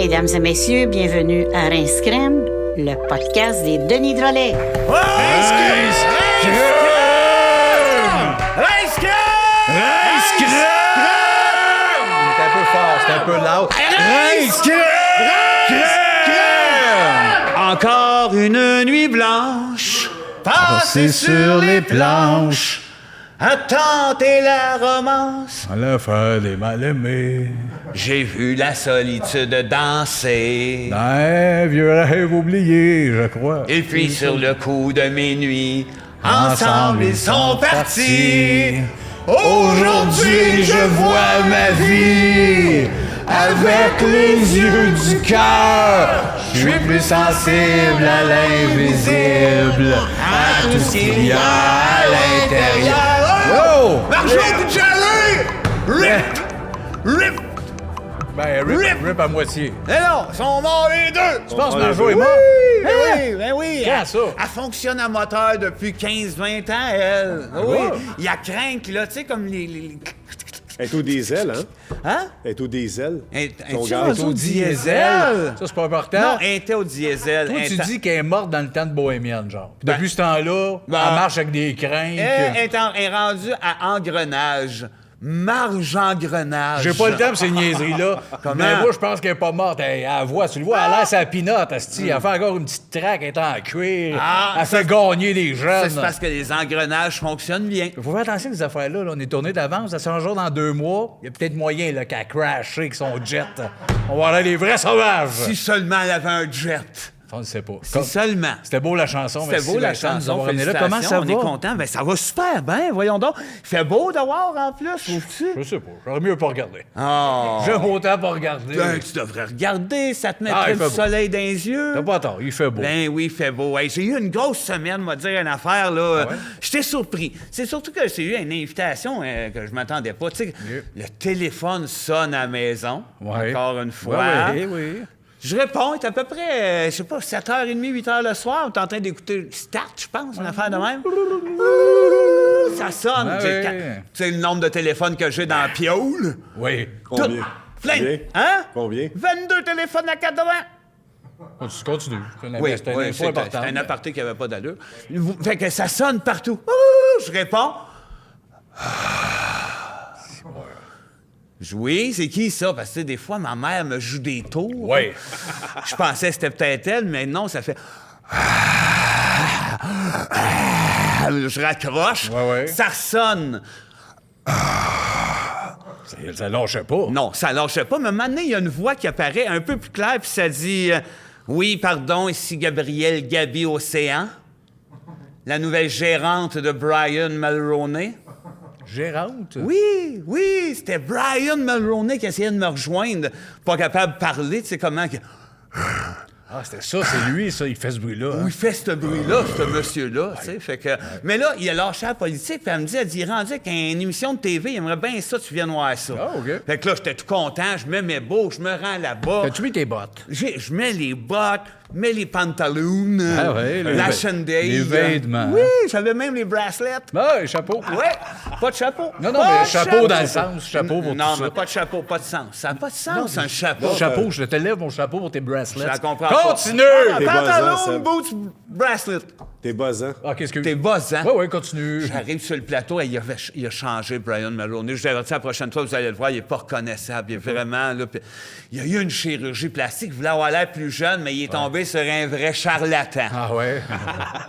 Mesdames et messieurs, bienvenue à Rince Crème, le podcast des Denis Drolet. Rince Crème! Rince Crème! C'est un peu fort, c'est un peu loud. Rince Crème! Encore une nuit blanche, passée sur les planches, à tenter la romance. À l'affaire des mal-aimés. J'ai vu la solitude danser. Un vieux rêve oublié, je crois. Et puis sur le coup de minuit, ensemble ils sont partis. Aujourd'hui je vois ma vie avec les yeux du cœur. Je suis plus sensible à l'invisible, à tout ce qu'il y a à l'intérieur. Oh! Marjo Jelly! Rip! Rip! Ben, rip à moitié. Mais non, ils sont morts les deux! Tu penses que Marjo est morte? Ben oui! Quand ça? Elle fonctionne à moteur depuis 15-20 ans, elle. Oui. Il y a crainte, là, tu sais, comme les... Elle est au diesel, hein? Hein? Elle est au diesel. Son Es-tu gaz. rendu au diesel? Ça, c'est pas important. Non, elle était au diesel. Toi, tu dis qu'elle est morte dans le temps de Bohémienne, genre. Puis Ben, depuis ce temps-là, elle marche avec des crinques. Elle est rendue à engrenage. Marge-engrenage. J'ai pas le temps pour ces niaiseries-là. Comment? Mais moi, je pense qu'elle est pas morte. Elle a la voix, tu le vois, elle a l'air sa pinotte, asti. Elle fait encore une petite traque, elle est en cuir. Ah, Elle fait gagner des jeunes. C'est parce que les engrenages fonctionnent bien. Il faut faire attention à ces affaires-là. Là. On est tourné d'avance. Ça sera un jour dans 2 mois. Il y a peut-être moyen là, qu'elle a crashé avec son jet. On va aller les vrais sauvages. Si seulement elle avait un jet. On ne sait pas. Si seulement. C'était beau la chanson. C'était Merci, beau la Vincent, de nous chanson. avoir amené là. Comment ça On va? est content. Ben, ça va super bien, voyons donc. Il fait beau d'avoir en plus, trouves-tu? Je sais pas. J'aurais mieux pas regarder. Oh. J'aime autant pas regarder. Ben, tu devrais regarder, ça te Ah, mettrait il le fait beau. soleil dans les yeux. T'as pas tort, il fait beau. Ben oui, il fait beau. Hey, j'ai eu une grosse semaine, moi dire une affaire, là. Ah ouais? J'étais surpris. C'est surtout que j'ai eu une invitation que je m'attendais pas. Tu sais, le téléphone sonne à la maison, Ouais. encore une fois. Oui. Je réponds, il est à peu près, je sais pas, 7h30, 8h le soir. On est en train d'écouter Start, je pense, une affaire de même. Ça sonne. Ah J'ai oui. Tu sais le nombre de téléphones que j'ai dans la piole? Oui. Combien? Plein. Combien? Hein? Combien? 22 téléphones à 80. Continue. C'est Oui, une info importante. c'était un aparté qui n'avait pas d'allure. Fait que ça sonne partout. Ouh, je réponds. Oui, c'est qui ça? Parce que tu sais, des fois, ma mère me joue des tours. Oui. Je pensais que c'était peut-être elle, mais non, ça fait... Je raccroche. Ouais. Ça sonne. Ça lâchait pas. Non, ça lâchait pas. Mais maintenant, il y a une voix qui apparaît un peu plus claire, puis ça dit oui, pardon, ici Gabrielle Gabi Océan, la nouvelle gérante de Brian Mulroney. Gérante? Oui, c'était Brian Mulroney qui essayait de me rejoindre, pas capable de parler, tu sais comment... Ah, c'était ça, c'est lui, ça, il fait ce bruit-là. Où il fait ce bruit-là, ce monsieur-là, tu sais, fait que... Mais là, il a lâché la politique, puis elle me dit, il est rendu avec une émission de TV, il aimerait bien ça, tu viennes voir ça. Ah, OK. Fait que là, j'étais tout content, je me mets beau, je me rends là-bas. T'as-tu mis tes bottes? Je mets les bottes, mets les pantalons, Ah ouais, la chandail. les vêtements. Oui, j'avais même les bracelets. Ah, chapeau. Ouais, pas de chapeau. Non, Pas mais de chapeau dans le sens, chapeau pour Non, tout mais ça. pas de chapeau, pas de sens. Ça n'a pas de sens, un chapeau. Chapeau, je te lève mon chapeau pour tes bracelets. Je la comprends pas. Continue! Ah, T'es pantalon, buzzant, Seb. boots, bracelet. T'es buzzant. Ah, qu'est-ce que... T'es buzzant. Oui, continue. J'arrive sur le plateau et il a changé, Brian Mulroney. Je vous avertis, la prochaine fois, vous allez le voir, il n'est pas reconnaissable. Il est vraiment, là... puis il y a eu une chirurgie plastique. Il voulait avoir l'air plus jeune, mais il est tombé sur un vrai charlatan. Ah ouais?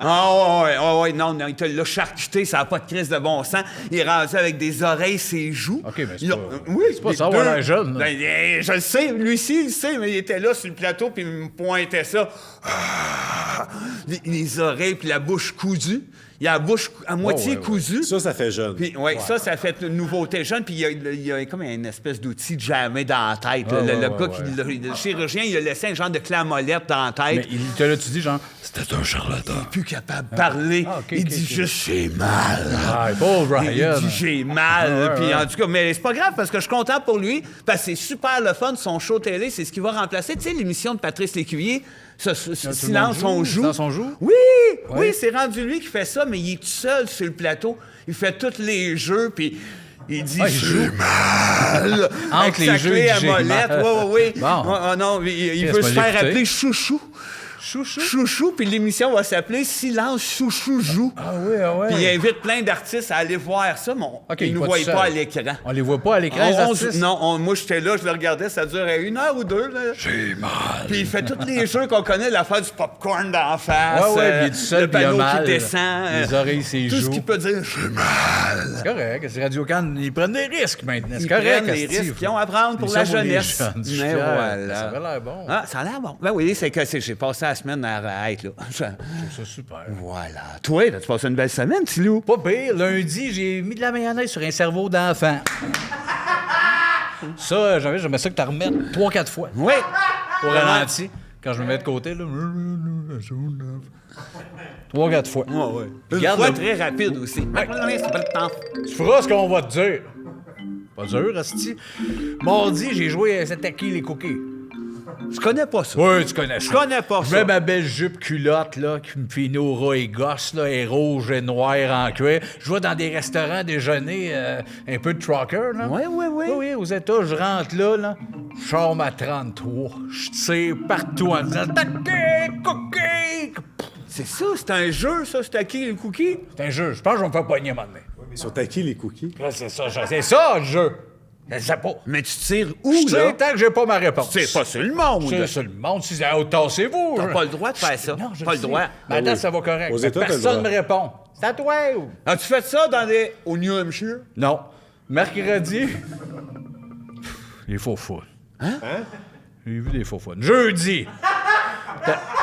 Non, il te l'a charcuté, ça n'a pas de crise de bon sens. Il est rendu avec des oreilles, ses joues. OK, mais c'est Il a- pas... Oui, c'est pas les ça, avoir deux. l'air jeune, là. Ben, je le sais, lui aussi, il le sait, mais il était là sur le plateau, puis il me pointait ça. Les oreilles, puis la bouche cousue. Il a la bouche à moitié ouais. cousue. Ça fait jeune. Puis, ça fait une nouveauté jeune. Puis, il y a comme une espèce d'outil jammé dans la tête. là. Ah, le ouais, gars, ouais. le chirurgien, il a laissé un genre de clamolette dans la tête. Mais il te l'a-tu dit, genre, c'était un charlatan? Plus capable de parler. Ah, ok, il ok, dit ok. juste j'ai mal. Ah, pauvre Il Brian. dit j'ai mal. Ouais, Puis ouais. en tout cas, mais c'est pas grave parce que je suis content pour lui. Parce que c'est super le fun. Son show télé, c'est ce qui va remplacer. Tu sais, l'émission de Patrice Lécuyer, Silence, on joue. Silence, on joue? Oui, c'est rendu lui qui fait ça, mais il est tout seul sur le plateau. Il fait tous les jeux, puis Il dit Ah, il joue. j'ai mal. Entre Avec les sa jeux, clé il à dit, j'ai molette. mal. Oui. Bon. Oh, non, il Qu'est-ce veut qu'on se faire l'écouter? appeler Chouchou. Chouchou, puis l'émission va s'appeler Silence Chouchou joue. Ah oui. Puis il invite plein d'artistes à aller voir ça, mais ils ne nous voient pas à l'écran. On les voit pas à l'écran, les artistes? Non, moi j'étais là, je le regardais, ça durait 1 heure ou 2. Là. J'ai mal. Puis il fait tous les jeux qu'on connaît, l'affaire du popcorn d'en face, Ouais, puis il est tout seul, le puis il a panneau mal. qui descend, Les oreilles, ses tout joues. ce qu'il peut dire, j'ai mal. C'est correct. C'est Radio-Can, ils prennent des risques maintenant. C'est Ils correct. prennent les asti. risques qu'ils ont à prendre pour Ils la sont les jeunesse. jeunes. Je suis Mais fier. voilà. Ça avait l'air bon. Ah, ça a l'air bon. Ben oui, j'ai passé la semaine à être là. Je trouve ça super. Voilà. Toi, as-tu passé une belle semaine, Tilou? Pas pire. Lundi, j'ai mis de la mayonnaise sur un cerveau d'enfant. Ça, j'aimais ça que tu remettes 3-4 fois. Oui. Au ralenti. Quand je me mets de côté, là. 3-4 fois. Ouais. Une Garde fois le- très rapide aussi. C'est pas le temps. Tu feras ce qu'on va te dire. Pas dur, Asti. Mardi, j'ai joué à Setaki les cookies. Je connais pas ça. Oui, tu connais ça. Je connais pas Je ça. mets ma belle jupe culotte, là, qui me finit au rat et gosse, là, et rouge et noir en cuir. Je vais dans des restaurants déjeuner un peu de trucker, là. Oui. Oui, aux États, je rentre là, je charme à 33. Je tire partout en disant « Setaki, cookie! » C'est ça, c'est un jeu, ça, c'est à qui le cookie? C'est un jeu. Je pense que je vais me faire pogner maintenant. Mais ils sont à qui, les cookies? C'est ça, le jeu. Je sais pas. Mais tu tires où, Je là? sais tant que j'ai pas ma réponse. Tu tires pas sur le monde. C'est sur le monde. Si tassez-vous. T'as pas le droit de faire ça. Non, je pas le sais. droit. Maintenant, oui. ça va correct. Aux Mais États, t'as le personne droit. me répond. C'est à toi ou? As-tu fait ça au New Hampshire? Non. Mercredi. Les faux fous. Hein? J'ai vu des faux fous. Jeudi.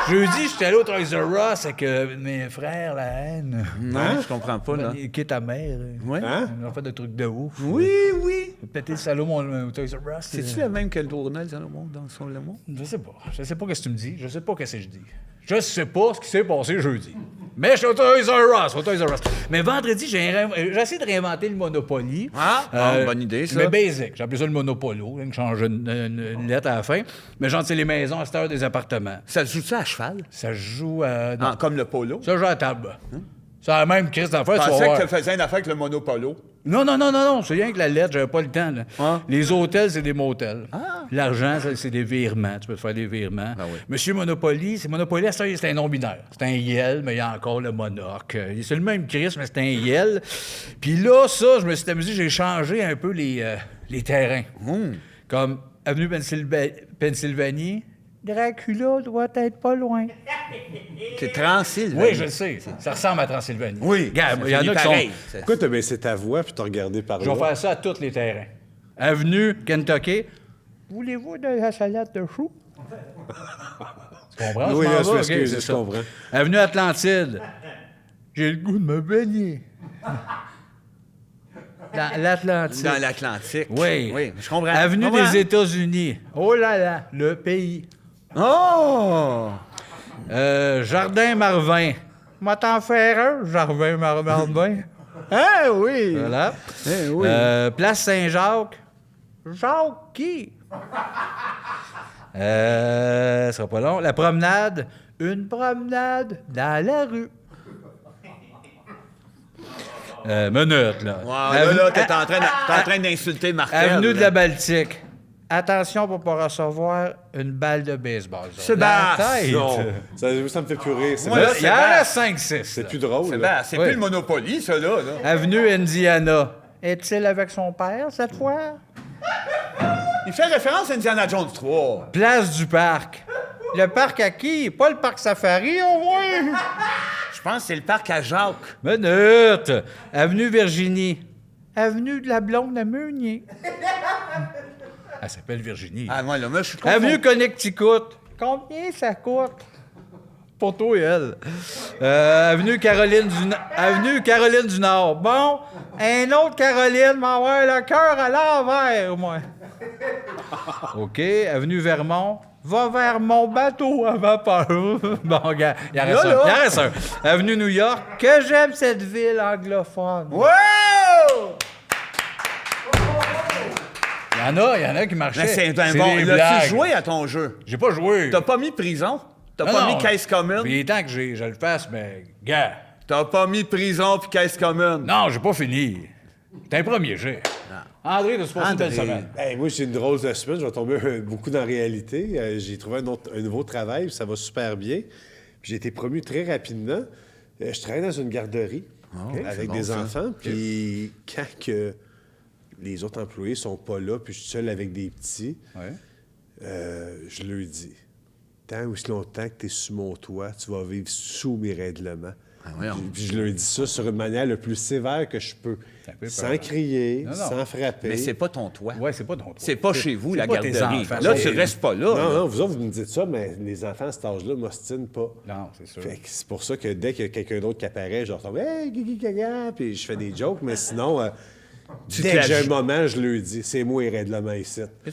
Jeudi, j'étais allé au Toys R Us avec mes frères, la haine. Non, je comprends pas, là. Qui ta mère? Ouais. Hein? On a fait des trucs de ouf. Oui. Péter le salaud au Toys R Us. C'est-tu le même que le tournel dans le monde, dans son le monde? Je sais pas. Je sais pas ce que tu me dis. Je sais pas ce que je dis. Je sais pas ce qui s'est passé jeudi. Mais je suis au Toys R Us. Mais vendredi, j'ai essayé de réinventer le Monopoly. Bonne idée, ça. Mais basic. J'ai appelé ça le Monopolo. J'ai changé une lettre à la fin. Mais genre, c'est les maisons à cette heure des appartements. Ça se joue-tu à cheval? Ça se joue à... non. Comme le polo? Ça se joue à table. C'est la même crise d'affaires, Je tu vas pensais voir. que tu faisais une affaire avec le monopolo. Non. C'est rien que la lettre, j'avais pas le temps. Là. Ah. Les hôtels, c'est des motels. L'argent, c'est des virements. Tu peux te faire des virements. oui. Monsieur Monopoly, c'est Monopoly, c'est un non-binaire. C'est un Yel, mais il y a encore le Monoc. C'est le même Chris, mais c'est un Yel. Puis là, ça, je me suis amusé, j'ai changé un peu les terrains. Comme Avenue Pennsylvanie, Dracula doit être pas loin. C'est Transylvanie. Oui, je le sais. Ça ressemble à Transylvanie. Oui. Regarde, ça il y en finit a qui pareil. sont... Pourquoi t'as baissé ta voix puis t'as regardé par Je là? vais faire ça à tous les terrains. Avenue Kentucky. Voulez-vous de la salade de choux? Tu comprends? Oui, m'en là, vais? je OK, m'excuse, c'est je ça. comprends. Avenue Atlantide. J'ai le goût de me baigner. Dans l'Atlantique. Dans l'Atlantique. Oui. Oui, je comprends. Avenue Je comprends. des États-Unis. Oh là là, le pays. Oh! Jardin Marvin. Moi, t'en faire un, Jardin Marvin. Ah oui! Voilà. Eh oui. Place Saint-Jacques. Jacques qui? Ça sera pas long. La promenade. Une promenade dans la rue. Minute, là. Wow, là, t'es en train d'insulter Martel. Avenue de là. la Baltique. Attention pour pas recevoir une balle de baseball. ça. Sébastien! La tête. Non, ça me fait plus rire. C'est Ouais, Là, là, il y en a 5-6. c'est plus drôle. C'est là. bien, c'est Oui. plus le Monopoly, ça, là. Avenue Indiana. Est-il avec son père cette fois? Il fait référence à Indiana Jones 3. Place du parc. Le parc à qui? Pas le parc Safari, au moins? Je pense que c'est le parc à Jacques. Minute! Avenue Virginie. Avenue de la Blonde à Meunier. Elle s'appelle Virginie. Ah, moi, là, moi, je suis confondu. Avenue Connecticut. Combien ça coûte? Pour toi et elle. Avenue Caroline du Nord. Bon, un autre Caroline va avoir le cœur à l'envers, moi. OK. Avenue Vermont. Va vers mon bateau à vapeur. Bon, gars, il en reste un. Il en reste un. Avenue New York. Que j'aime cette ville anglophone. Wow! Il y en a qui marchaient. Mais c'est un C'est bon. des L'as-tu blagues. joué à ton jeu? J'ai pas joué. T'as pas mis prison? T'as Non, pas non. mis caisse commune? Il est temps que je le fasse, mais gars. T'as pas mis prison puis caisse commune? Non, j'ai pas fini. C'est un premier jet. André, t'as passé une belle semaine. Hey, moi, j'ai une drôle de semaine. Je vais tomber beaucoup dans la réalité. J'ai trouvé un nouveau travail, ça va super bien. Puis j'ai été promu très rapidement. Je travaille dans une garderie avec des enfants. Puis quand que les autres employés sont pas là, puis je suis seul avec des petits, je leur dis, tant ou si longtemps que tu es sous mon toit, tu vas vivre sous mes règlements. Puis je leur dis ça sur une manière le plus sévère que je peux. Sans crier, sans frapper. Mais c'est pas ton toit. Ouais, c'est pas ton toit. C'est pas chez vous, la pas tes garderie. enfants. Là, tu restes pas là. Non, vous autres, vous me dites ça, mais les enfants à cet âge-là m'ostinent pas. Non, c'est sûr. Fait que c'est pour ça que dès qu'il y a quelqu'un d'autre qui apparaît, je leur tombe « Hey, Guigui Gaga! » Puis je fais des jokes, mais sinon, dès que j'ai un moment, je le dis. C'est moi les règlements ici. Mais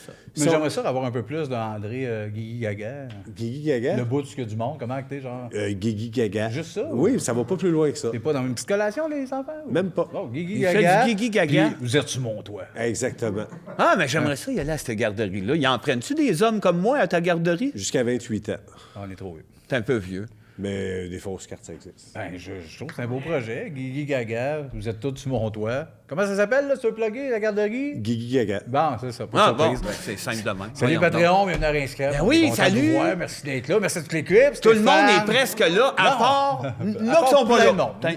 j'aimerais ça avoir un peu plus d'André Guigui Gaga. Guigui Gaga? Le bout du monde, comment que t'es, genre? Guigui Gaga. Juste ça? Oui, ça va pas plus loin que ça. T'es pas dans une petite collation, les enfants? Ou? Même pas. Bon, Guigui Il Gaga. fait du Guigui Gaga. Puis vous êtes sur mon toit. Exactement. Ah, mais j'aimerais ça y aller à cette garderie-là. Ils en prennent-tu des hommes comme moi à ta garderie? Jusqu'à 28 ans. On est trop vieux. T'es un peu vieux. Mais des fausses cartes, ça existe. Ben, je trouve que c'est un beau projet. Guigui Gaga, vous êtes tous sur mon toit. Comment ça s'appelle, là, ce plugué, la garderie? Guigui Gaga. Bon, c'est ça, pas de Ah bon, surprise. ben, c'est simple de même. Salut Voyons donc. Patreon, bienvenue à Rinscrème. Ben oui, salut. Merci d'être là, merci à toute l'équipe. Tout le monde Stéphane. est presque là, à Non. part... À Là part qui sont pas plein là. de monde. T'in-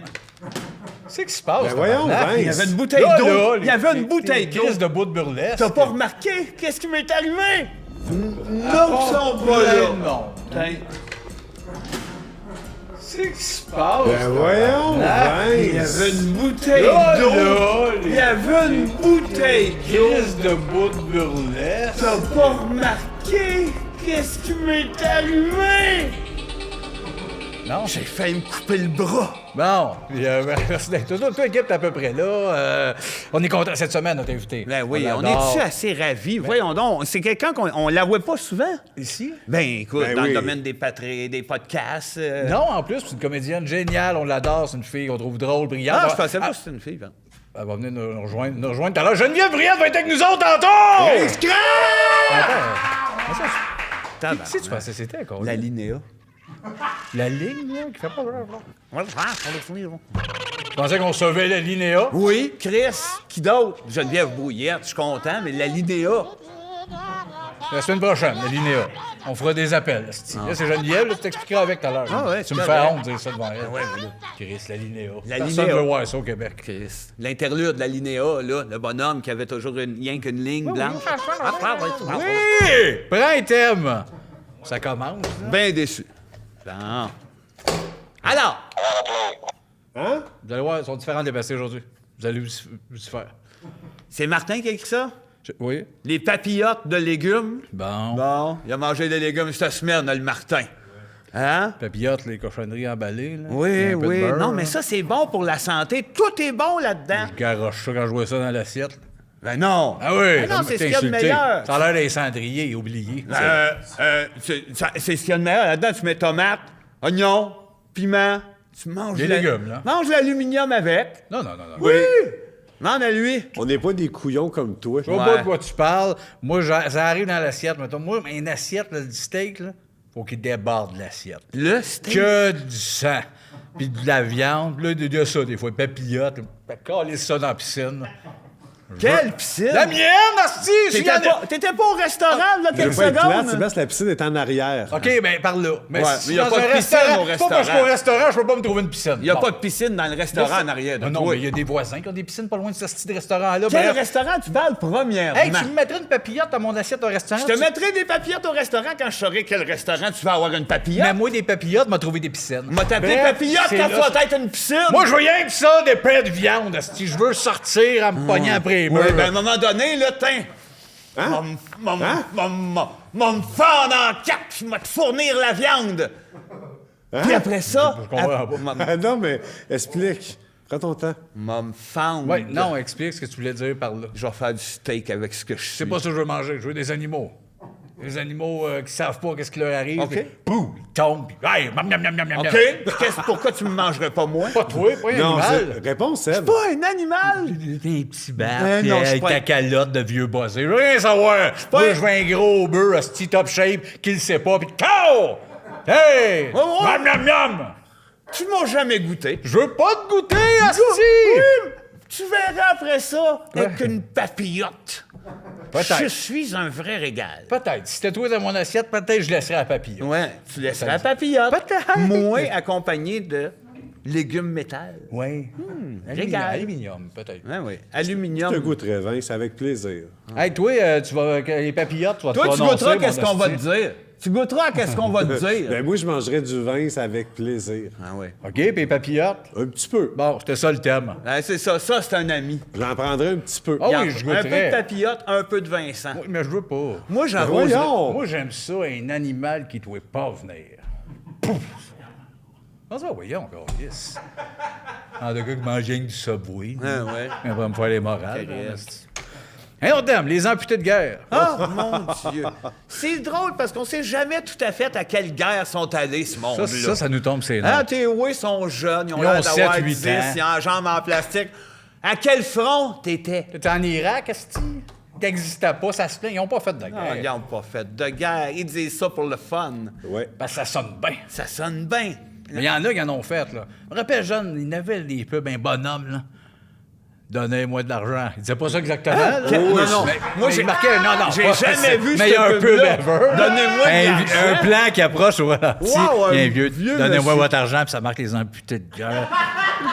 C'est ce qui se passe. Ben voyons, tabarnak. Vince. Il y avait une bouteille Là, d'eau. là, Il y avait les- une bouteille les d'eau. crises de bout de burlesque. T'as pas remarqué? Qu'est-ce qui m'est arrivé? Là qui sont pas Plein là. de monde. T'in- C'est ce qui se passe. Ben voyons, Il y Vince. avait une bouteille Là, d'eau. là, Il y avait une bouteille d'eau. Crise de bout de burlesque. T'as pas remarqué? Qu'est-ce qui m'est arrivé? Non. J'ai failli me couper le bras. Bon, puis, merci d'être là. Toi, équipe, t'es à peu près là. On est content cette semaine, notre invité. Ben oui, on l'adore. est-tu assez ravis? Voyons donc, c'est quelqu'un qu'on la voit pas souvent. Ici? Ben écoute, Ben dans oui. le domaine des podcasts... Non, en plus, c'est une comédienne géniale. On l'adore. C'est une fille qu'on trouve drôle, brillante. Ah, je pensais pas que c'était une fille. Ben. Elle va venir nous rejoindre tout à l'heure. Geneviève Briette va être avec nous autres tantôt! Tabarnak. Qui tu pensais que c'était, quoi? La linéa. La ligne, là, qui fait pas... On va le faire, on va le finir. Je pensais qu'on sauvait la linéa. Oui, Chris, qui d'autre? Geneviève Brouillette, je suis content, mais la linéa. La semaine prochaine, la linéa. On fera des appels. Là, c'est Geneviève, là, tu t'expliqueras avec tout à l'heure. Ah ouais, tu me c'est fais correct. honte de dire ça devant elle. Ouais, voilà. Chris, la linéa. La Personne linéa. ne veut voir ça au Québec. Chris. L'interlude de la linéa, là, le bonhomme qui avait toujours rien qu'une ligne blanche. Oui! Prends un thème. Ça commence. là. Bien déçu. Bon. Alors, Hein? Vous allez voir, ils sont différents des passés aujourd'hui. Vous allez vous y faire. c'est Martin qui a écrit ça? Oui? Les papillotes de légumes. Bon. Bon, il a mangé des légumes cette semaine, le Martin. Hein? Papillotes, les cochonneries emballées. Là. Oui, Un peu de oui. beurre, Non, là. mais ça, c'est bon pour la santé. Tout est bon là-dedans. Je garoche ça quand je vois ça dans l'assiette. Ben non. Ah oui! Ah non, ça c'est m'a ce qu'il y a de insulté. meilleur. Ça a l'air des cendriers oubliés. C'est ce qu'il y a de meilleur. Là-dedans, tu mets tomates, oignons, piment. Tu manges Des légumes, là. Mange l'aluminium avec. Non. Oui. Demande à lui. On n'est pas des couillons comme toi. Je vois pas de quoi tu parles. Moi, ça arrive dans l'assiette. Mettons, moi, une assiette, là, du steak, là, faut qu'il déborde l'assiette. Le steak. Que du sang. Puis de la viande. Puis là, il y a ça, des fois. Papillotes. Calez ça dans la piscine. Quelle piscine. La mienne, asti! T'étais pas au restaurant, là, Je quelques veux pas être plate, secondes. Sébastien, la piscine est en arrière. OK, ben par là. Mais Ouais, si mais y a dans pas un de piscine restaurant, au Pas parce que je suis restaurant. au restaurant, je peux pas me trouver une piscine. Il n'y a Bon. pas de piscine dans le restaurant en arrière de Non, toi. mais il y a des voisins qui ont des piscines pas loin de ce style de restaurant-là. Quel Bref. restaurant tu parles premièrement? Hey, tu me mettrais une papillote à mon assiette au restaurant? Je te mettrai des papillotes au restaurant quand je saurai quel restaurant tu vas avoir une papillote. Mais moi, des papillotes, m'a trouvé des piscines. M'a t'appelé Bref, papillote c'est quand là- tu vas être une piscine. Moi, je veux rien que ça, des pains de viande. Si je veux sortir en me pognant après les murs. Oui, ben à un moment donné, là, tiens. Hein? M'a me fendre en quatre, puis m'a te fournir la viande. Puis après ça, Je comprends pas. Ah non, mais explique. Prends ton temps. m'a me fendre. Ouais, non, explique ce que tu voulais dire par là. Je vais faire du steak avec ce que je suis. C'est pas ça que je veux manger, je veux des animaux. Des animaux qui savent pas qu'est-ce qui leur arrive. OK. puis Pouf, ils tombent, puis hey, miam, miam, miam, miam, miam. OK? Pourquoi tu me mangerais pas moi? Pas toi, pas un Non, animal. réponse, Seb. Pas un animal! Des petits bats, Ben non, je suis avec pas- ta calotte de vieux bossé. Je veux rien savoir. pas- Moi, je veux un gros bœuf, asti top shape, qui le sait pas, puis KO! Hey! ouais. Miam, miam, miam! Tu m'as jamais goûté. Je veux pas te goûter, asti! Tu verras après ça avec une papillote. Peut-être. Je suis un vrai régal. Peut-être. Si c'était toi dans mon assiette, peut-être je laisserais la papille. Ouais, tu laisseras la papillote. Peut-être. Moins accompagné de légumes métal. Oui. Régal. Aluminium, peut-être. Ouais, oui. Je te Aluminium. goûterais, Vince, avec plaisir. Hey, toi, tu vas, les papillotes, tu vas te Toi, tu prononcer, goûteras mon qu'est-ce qu'on va te hostie. dire. Tu goûteras qu'est-ce qu'on va te dire. Ben moi, je mangerais du Vince avec plaisir. Ah ouais. OK, puis les papillotes? Un petit peu. Bon, c'était ça le thème. Ben, c'est ça. Ça, c'est un ami. J'en prendrais un petit peu. Ah oui, Regarde, je un peu de goûterais. papillote, un peu de Vincent. Oui, mais je veux pas. Moi, j'arrose. Voyons! Moi, j'aime ça, un animal qui ne doit pas venir. Pouf! Ah, ça, voyons, encore, yes. En tout cas, que manger rien que du Subway. Ah ouais. On va me faire les morales. Caresse. Un autre thème, les amputés de guerre. Oh mon Dieu! C'est drôle parce qu'on sait jamais tout à fait à quelle guerre sont allés, ce monde-là. Ça nous tombe, c'est Hein, là. tes sont jeunes, ils ont Ils ont l'air d'avoir 7, 8 10, ans. ils ont la jambe en plastique. À quel front t'étais? T'es en Irak, Asti? Qui n'existait pas, ça se plaint. Ils n'ont pas fait de guerre. Ah, ils n'ont pas fait de guerre. Ils disent ça pour le fun. Ouais. Ben, ça sonne bien. Ça sonne bien. Mais il y en a qui en ont fait, là. Je me rappelle, jeune, il y avait des pubs, un bonhomme, là. Donnez-moi de l'argent. Il disait pas ça exactement, là. Non, non. Moi, j'ai marqué, non, J'ai pas jamais ça. vu Mais il y a un cette pub pub-là. ever. Donnez-moi de l'argent. Un plan qui approche au ralenti. Wow, Il y a un un vieux. vieux Donnez-moi monsieur. votre argent, puis ça marque les amputés de guerre.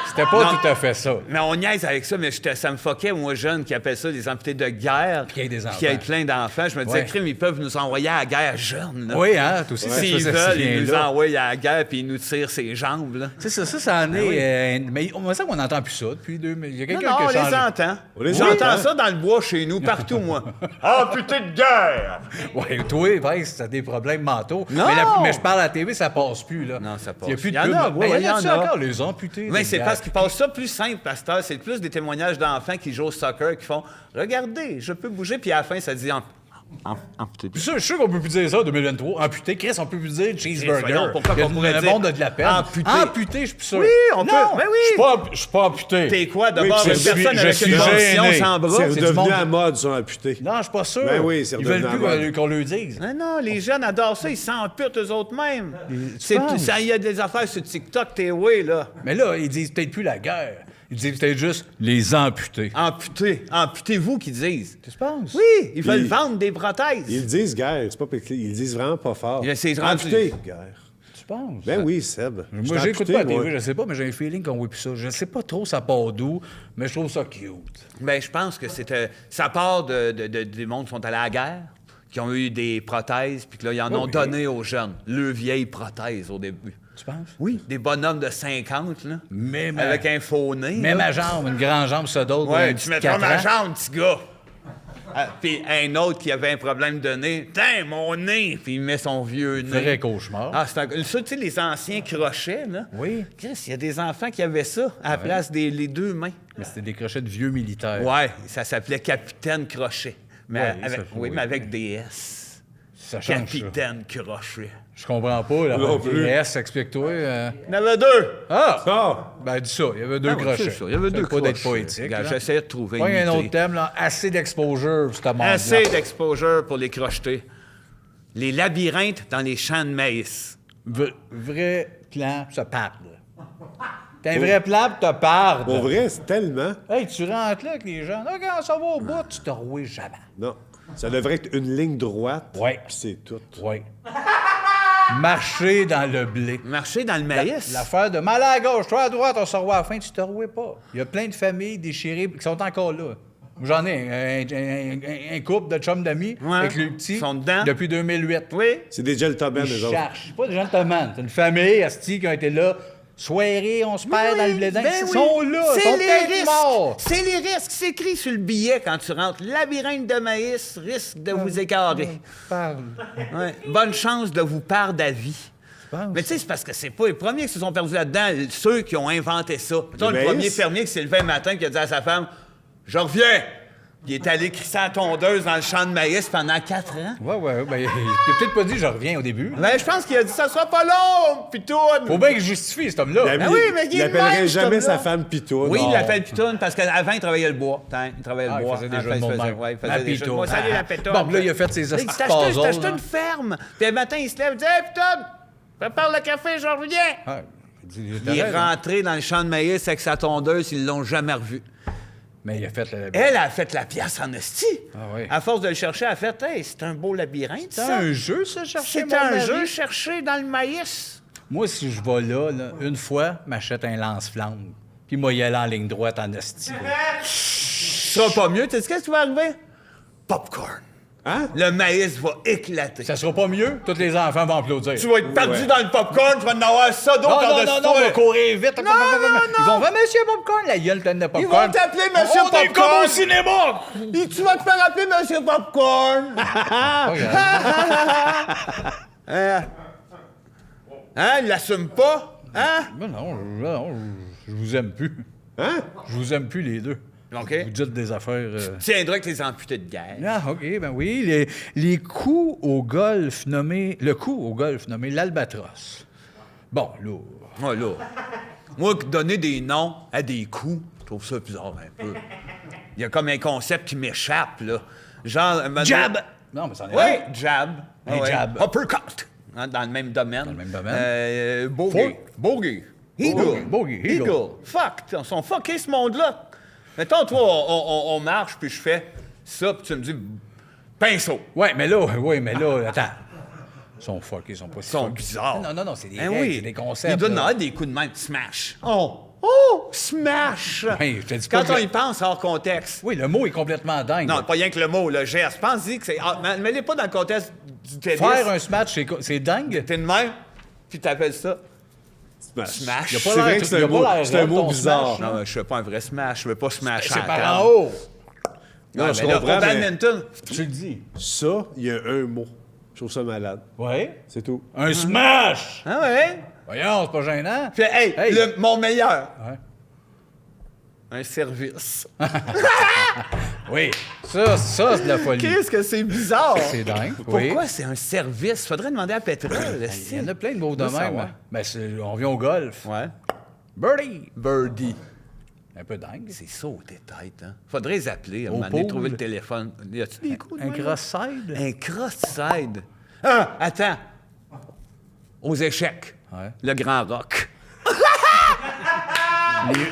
C'était pas Non. tout à fait ça. Mais on niaise avec ça, mais ça me foquait, moi, jeune, qui appelle ça des amputés de guerre. Puis qu'il y ait des enfants. Qu'il y ait plein d'enfants. Je me disais, Ouais. crime, ils peuvent nous envoyer à la guerre jeunes. Là. Oui, hein, toi aussi, ça S'ils faisait veulent, ce ils nous lien-là. envoient à la guerre puis ils nous tirent ses jambes. Là. C'est ça en est. Mais on me semble qu'on n'entend plus ça depuis 2000. Il y a Non, quelqu'un non, qui on a les changé. entend. On les J'entends entend. ça dans le bois chez nous, partout, moi. Amputés de guerre! Oui, toi, Vince, t'as des problèmes mentaux. Non! Mais je parle à la TV, ça passe plus, là. Non, ça passe Il y a plus plus. de Il y en a, pub. ouais, Mais il y en a-tu a. encore les amputés? Mais de c'est guerre? parce qu'ils passent ça plus simple, pasteur. C'est plus des témoignages d'enfants qui jouent au soccer, qui font « Regardez, je peux bouger », puis à la fin, ça dit amputé de Puis ça, je suis sûr qu'on peut plus dire ça en 2023. Amputé, Chris, on peut plus dire cheeseburger. voyons, pourquoi qu'on pourrait le dire monde a de la peine. amputé? Amputé, je suis plus sûr. Oui, on peut. Non, Ben oui. Je suis pas amputé. T'es quoi, d'abord, Oui, une je personne avec suis une condition gêné. sans bras? C'est c'est du redevenu monde- à mode, ça, amputé. Non, je suis pas sûr. Ben oui, c'est Ils veulent redevenu plus à mode. qu'on le dise. Non, non, les jeunes adorent ça, ils s'amputent eux autres mêmes. penses? Il y a des affaires sur TikTok, t'es ouais, là. Mais là, ils disent peut-être plus la guerre. Ils disent peut-être juste les amputés. Amputés. Amputez-vous, qu'ils disent. Tu penses? Oui, ils veulent Ils- vendre des prothèses. Ils le disent guerre, c'est pas péclé. Ils le disent vraiment pas fort. C'est rendu- Amputé, guerre. Tu penses? Ben oui, Seb. Moi, j'écoute pas la TV, je sais pas, mais j'ai un feeling qu'on voit plus ça. Je sais pas trop ça part d'où, mais je trouve ça cute. Ben, je pense que ça part des mondes qui sont allés à la guerre, qui ont eu des prothèses, puis que là, ils en ont Oui. donné aux jeunes. Le vieille prothèse au début. Tu penses? Oui, des bonhommes de 50, là. Même Avec un faux nez. Même là. ma jambe, une grande jambe, ça d'autre. Ouais, tu mettras ma jambe, petit gars. Ah, puis un autre qui avait un problème de nez. Tiens, mon nez! Puis il met son vieux nez. Vrai cauchemar. Ah, c'est ça, tu sais, les anciens crochets, là. Oui. Chris, il y a des enfants qui avaient ça à la place des les deux mains. Mais c'était des crochets de vieux militaires. Ouais, ça s'appelait Capitaine Crochet. Mais Ouais, avec, ça, oui, oui. mais avec des S. Ça change, ça. Capitaine Crochet. Je comprends pas, là. Non plus. PS, explique-toi. Il y en avait deux. Ah! Ah! Ben, dis ça, il y avait deux Ah ouais, crochets. c'est ça, il y avait deux pas d'être crochets. poétique. Regarde, là. j'essayais de trouver Pas une un autre unité. thème, là. Assez d'exposure pour ce monde. Assez d'exposure pour les crochetés. Les labyrinthes dans les champs de maïs. Vrai plan, ça parle. T'as un vrai plan, pis te parle. Pour vrai, c'est tellement. Hey, tu rentres là avec les gens. Là, quand ça va au bout, tu te rouilles jamais. Non. Ça devrait être une ligne droite. Ouais. Puis c'est tout. Oui. Marcher dans le blé. Marcher dans le maïs. L'affaire de mal à gauche, toi à droite, on se revoit à la fin, tu te rouilles pas. Il y a plein de familles déchirées qui sont encore là. J'en ai un couple de chums d'amis Ouais. avec le petit Ils sont dedans. depuis 2008. Oui. C'est des gentlemen, Ils eux autres. cherchent. Pas de gentlemen. C'est une famille, asti, qui ont été là. Soirée, on se perd dans le blé d'Inde. Ben Ils oui. sont là. Ils C'est sont les peut-être risques. morts. C'est les risques. C'est écrit sur le billet quand tu rentres. Labyrinthe de maïs, risque de vous écarrer. Parle. Ouais. Bonne chance de vous perdre à vie. penses? Mais tu sais, c'est parce que c'est pas les premiers qui se sont perdus là-dedans, ceux qui ont inventé ça. Mettons, le maïs? premier fermier qui s'est levé un matin et qui a dit à sa femme « Je reviens! » Il est allé crisser la tondeuse dans le champ de maïs pendant 4 ans. Ouais. Ben, il a peut-être pas dit je reviens au début. Ben, je pense qu'il a dit « Ça sera pas long, pitoune! Faut bien qu'il justifie, cet homme-là. Ben oui, mais il il est appellerait même, jamais cet sa homme-là. femme Pitoune. Oui, il Non. l'appelle pitoune parce qu'avant, il travaillait le bois. Il travaillait Ah, le il bois. faisait des Hein, jeux de mots de même. ouais, il La faisait des jeux de pitoune. mots. Salut, la pitoune. Bon, là, il a fait ses Il dit, astuces T'as acheté une ferme. Puis un matin, il se lève et dit « Hey, pitoune, prépare le café, je reviens. Ah, il dit, Il est rentré dans le champ de maïs avec sa tondeuse, ils l'ont jamais revu. Mais il a fait le... Elle a fait la pièce en esti. Ah oui. À force de le chercher, elle a fait, hey, c'est un beau labyrinthe, C'est ça. un jeu, ça, chercher C'est mon un mari? jeu cherché dans le maïs. Moi, si je vais là, une fois, m'achète un lance-flamme. Puis moi, y aller en ligne droite en esti. Ce sera pas mieux. Tu sais qu'est-ce qui va arriver? Popcorn. Hein? Le maïs va éclater. Ça sera pas mieux? Tous les enfants vont applaudir. Tu vas être perdu dans le popcorn, tu vas en avoir ça d'autre par-dessus on va toi. courir vite. Non, non. Ils vont voir Monsieur Popcorn, la gueule pleine de Ils popcorn. vont t'appeler Monsieur On est Popcorn. comme au cinéma! Et tu vas te faire appeler Monsieur Popcorn. Hein, il l'assume pas? Hein? Mais non, je vous aime plus. Hein? Je vous aime plus les deux. OK. Vous dites des affaires... Tiendras que les amputés de guerre. Ah, OK, ben oui. Les coups au golf nommés... Le coup au golf nommé l'Albatros. Bon, là... Moi, là. Moi, donner des noms à des coups, je trouve ça bizarre un peu. Il y a comme un concept qui m'échappe, là. Genre... Jab! Non, mais c'en est Oui, jab. Un Ouais. jab. Uppercut. Hein, dans le même domaine. Dans le même domaine. Bogey. Bogey. Eagle. Bogey. Eagle. Fuck. Ils sont fuckés, ce monde-là. Mettons, toi, on marche, puis je fais ça, puis tu me dis pinceau. Ouais, mais là, attends. Ils sont fuckés, ils sont pas si Ils sont fuckés. bizarres. Non, c'est des Hein, règles, oui. c'est des concepts. Ils donnent là. des coups de main, smash. Oh, smash. Ouais, je te dis pas Quand que- on y pense hors contexte. Oui, le mot est complètement dingue. Non, pas rien que le mot, le geste. Pense-y que c'est. Mets-les pas dans le contexte du tennis. Faire un smash, c'est dingue. T'es de même, puis t'appelles ça Smash. smash. Il y a C'est pas vrai l'air- que c'est il y a un pas mot, l'air c'est un raide, mot ton bizarre. smash, Non, je fais pas un vrai smash. Je veux pas smash C'est à par la en table. haut. Non, Ouais, je mais là, comprends, au mais badminton, Tu le dis. ça, il y a un mot. Je trouve ça malade. Oui. C'est tout. Un smash! ah ouais? Voyons, c'est pas gênant. Puis, hey, Hey. mon meilleur. Ouais. Un service. Oui. Ça, c'est de la folie. Qu'est-ce que c'est bizarre? C'est dingue. Oui. Pourquoi c'est un service? Faudrait demander à Petra. Il y en a plein de mots de Veux même. savoir. Hein. Ben, on vient au golf. Ouais. Birdie. Birdie. Un peu dingue. C'est ça aux têtes, hein? Faudrait les appeler, à un Au moment donné, pool. trouver le téléphone. Y a-tu des coups de Un même? cross-side. Un cross-side. Ah, attends. Aux échecs. Ouais. Le grand rock.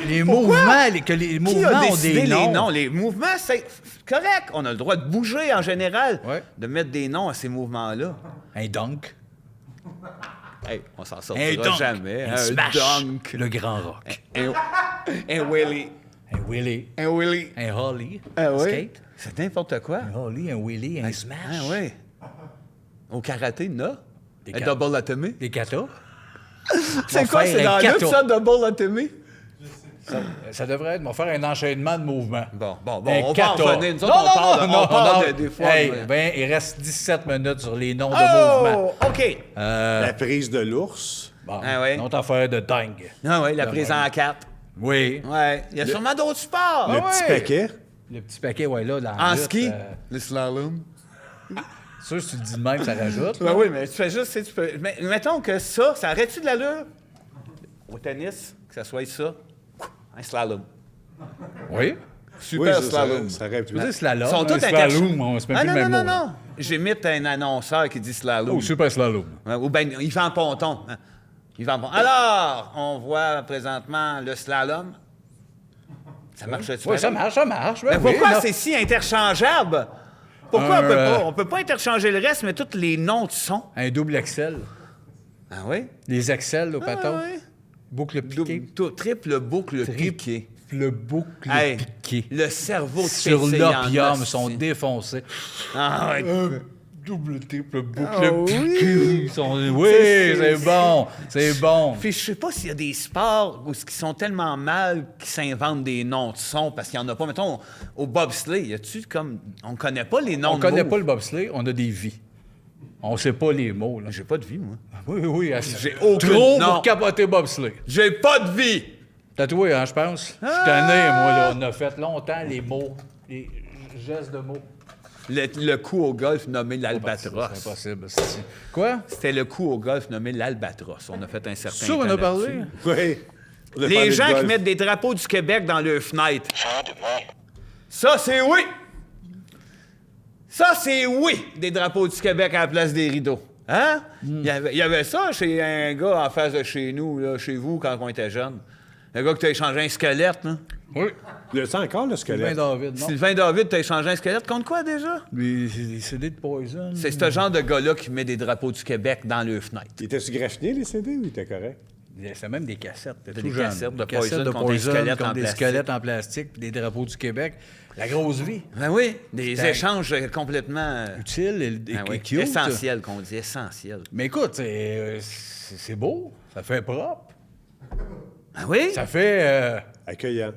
Les mouvements, les Qui a mouvements ont décidé des noms. les noms? Les mouvements, c'est correct. On a le droit de bouger en général. Ouais. De mettre des noms à ces mouvements-là. Un dunk. Hey, on s'en Un sortira dunk. jamais. Un Un smash. dunk. Le grand rock. Un Willy. Un Willy. Un Willy. Un Holly. Ah oui? Skate. C'est n'importe quoi. Un Holly, un Willy, un smash. Ah oui. Au karaté, non? Des Un kat- double atomy? Des katas. C'est quoi, faire c'est un dans la lutte, kata. ça, double atomy? Ça devrait être, on va faire un enchaînement de mouvements. Bon, Un on va en kata. revenir. Nous autres, on parle des fois. Hey, de- ben, il reste 17 minutes sur les noms de mouvements. Oh, OK. La prise de l'ours. Bon, Ah ouais. une autre affaire de dingue. Ah oui, la De prise même. en quatre. Oui. Ouais. Il y a sûrement d'autres sports. Le petit paquet. Le petit paquet, ouais, là, dans En la lutte, ski, le slalom. sûr, si tu le dis de même, ça rajoute. Ben oui, mais tu fais juste, tu peux. Mais mettons que ça arrête-tu de l'allure? Au tennis, que ça soit ça, un slalom. Oui. Super ça, slalom. Ça aurait pu Tu veux dire slalom? Ils sont tous un slalom, on se met Ah plus non, le non, même non, mot. non. J'imite un annonceur qui dit slalom. Oh, super slalom. Ouais, ou bien il fait en ponton. Hein. Il fait en ponton. Alors, on voit présentement le slalom. Ça marche-tu? Oui, ça marche, ça marche. Ben Mais oui, pourquoi là. c'est si interchangeable? Pourquoi on peut Un, pas? On peut pas interchanger le reste, mais tous les noms de sons. Un double Excel. Ah oui? Les Excel au paton. Ah oui. Boucle piquée. Triple boucle piqué. Le boucle Hey, piqué. le cerveau de Sur PC en l'opium, hostie. sont défoncés. Ah ouais. Double, triple boucle Ah oui. piqué. Oui, c'est bon. C'est bon. Puis je sais pas s'il y a des sports où qui sont tellement mal qu'ils s'inventent des noms de sons parce qu'il y en a pas. Mettons, au bobsleigh, y a-tu comme. On connaît pas les noms On de connaît mots. pas le bobsleigh, on a des vies. On sait pas les mots, là. J'ai pas de vie, moi. Oui, oui. J'ai aucune- Trop non. pour capoter bobsleigh. J'ai pas de vie! Tatoué, hein, je pense. Je suis tanné, moi, là. On a fait longtemps les mots, les gestes de mots. Le coup au golf nommé C'est l'Albatros. impossible. Quoi? C'était le coup au golf nommé l'Albatros. On a fait un certain Ça, on temps a parlé? là-dessus. Oui. On a parlé Les de gens qui golf. mettent des drapeaux du Québec dans leurs fenêtres. Ça, c'est oui! Ça, c'est oui! Des drapeaux du Québec à la place des rideaux. Hein? Il y avait ça chez un gars en face de chez nous, là, chez vous, quand on était jeunes. Un gars qui t'a échangé un squelette, là. Oui. Le sens encore, le Sylvain squelette? David, non? Sylvain David, t'as échangé un squelette contre quoi déjà? Lui, c'est des CD de Poison. C'est ce genre de gars-là qui met des drapeaux du Québec dans le fenêtre. Il était-tu graffiné, les CD, ou il était correct? C'est même des cassettes. T'es Des tout jeune. cassettes de Des cassettes Poison contre des squelettes contre en des plastique. squelettes en plastique, puis des drapeaux du Québec. La grosse vie. Ben oui, des C'était- échanges complètement... Utile et Ben oui, cute. essentiel, qu'on dit, essentiel. Mais écoute, c'est beau. Ça fait propre. Ben oui, Ça fait... Accueillant.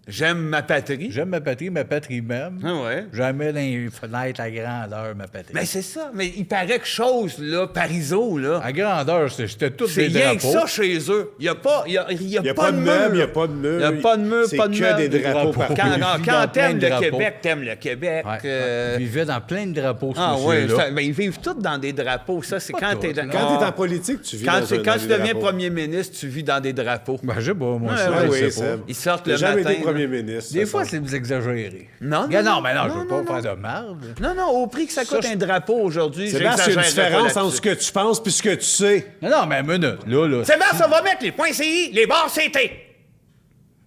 j'aime ma patrie. J'aime ma patrie même. Ah ouais. Jamais dans les fenêtres à grandeur, ma patrie. Mais c'est ça, mais il paraît que chose, là, Parizeau, là, À grandeur, c'était tous c'est des rien que drapeaux. ça chez eux. Il n'y a pas, il y a Il n'y a pas de meubles. il n'y a pas de meubles. Il n'y a pas de meubles, C'est pas de que meubles. des drapeaux Drapeaux. partout. Quand, Ils quand, vivent quand dans plein t'aimes de le drapeaux. Québec, t'aimes le Québec. Ouais. Ils vivaient dans plein de drapeaux, ce Ah oui, monsieur-là. mais ils vivent tous dans des drapeaux. Ça, c'est Pas quand tous, t'es dans... là. Quand Ah. t'es en politique, tu vis Quand, dans tu- un quand dans tu des deviens drapeaux. premier ministre, tu vis dans des drapeaux. Ben, je sais pas, moi, Ouais, ça, ouais, je oui, sais pas. Seb. Ils sortent T'as le jamais matin, été là. premier ministre. Des ça fois, semble. c'est exagéré. Non, Regarde, non, non, mais non, je non, veux non, pas non. faire de merde. Non, non, au prix que ça coûte Ça, un drapeau aujourd'hui, Sébastien, il y a une j'exagérerais pas différence entre ce là-dessus. que tu penses puis ce que tu sais. Non, mais une minute. Là. Sébastien, on va mettre les points CI, les barres CT.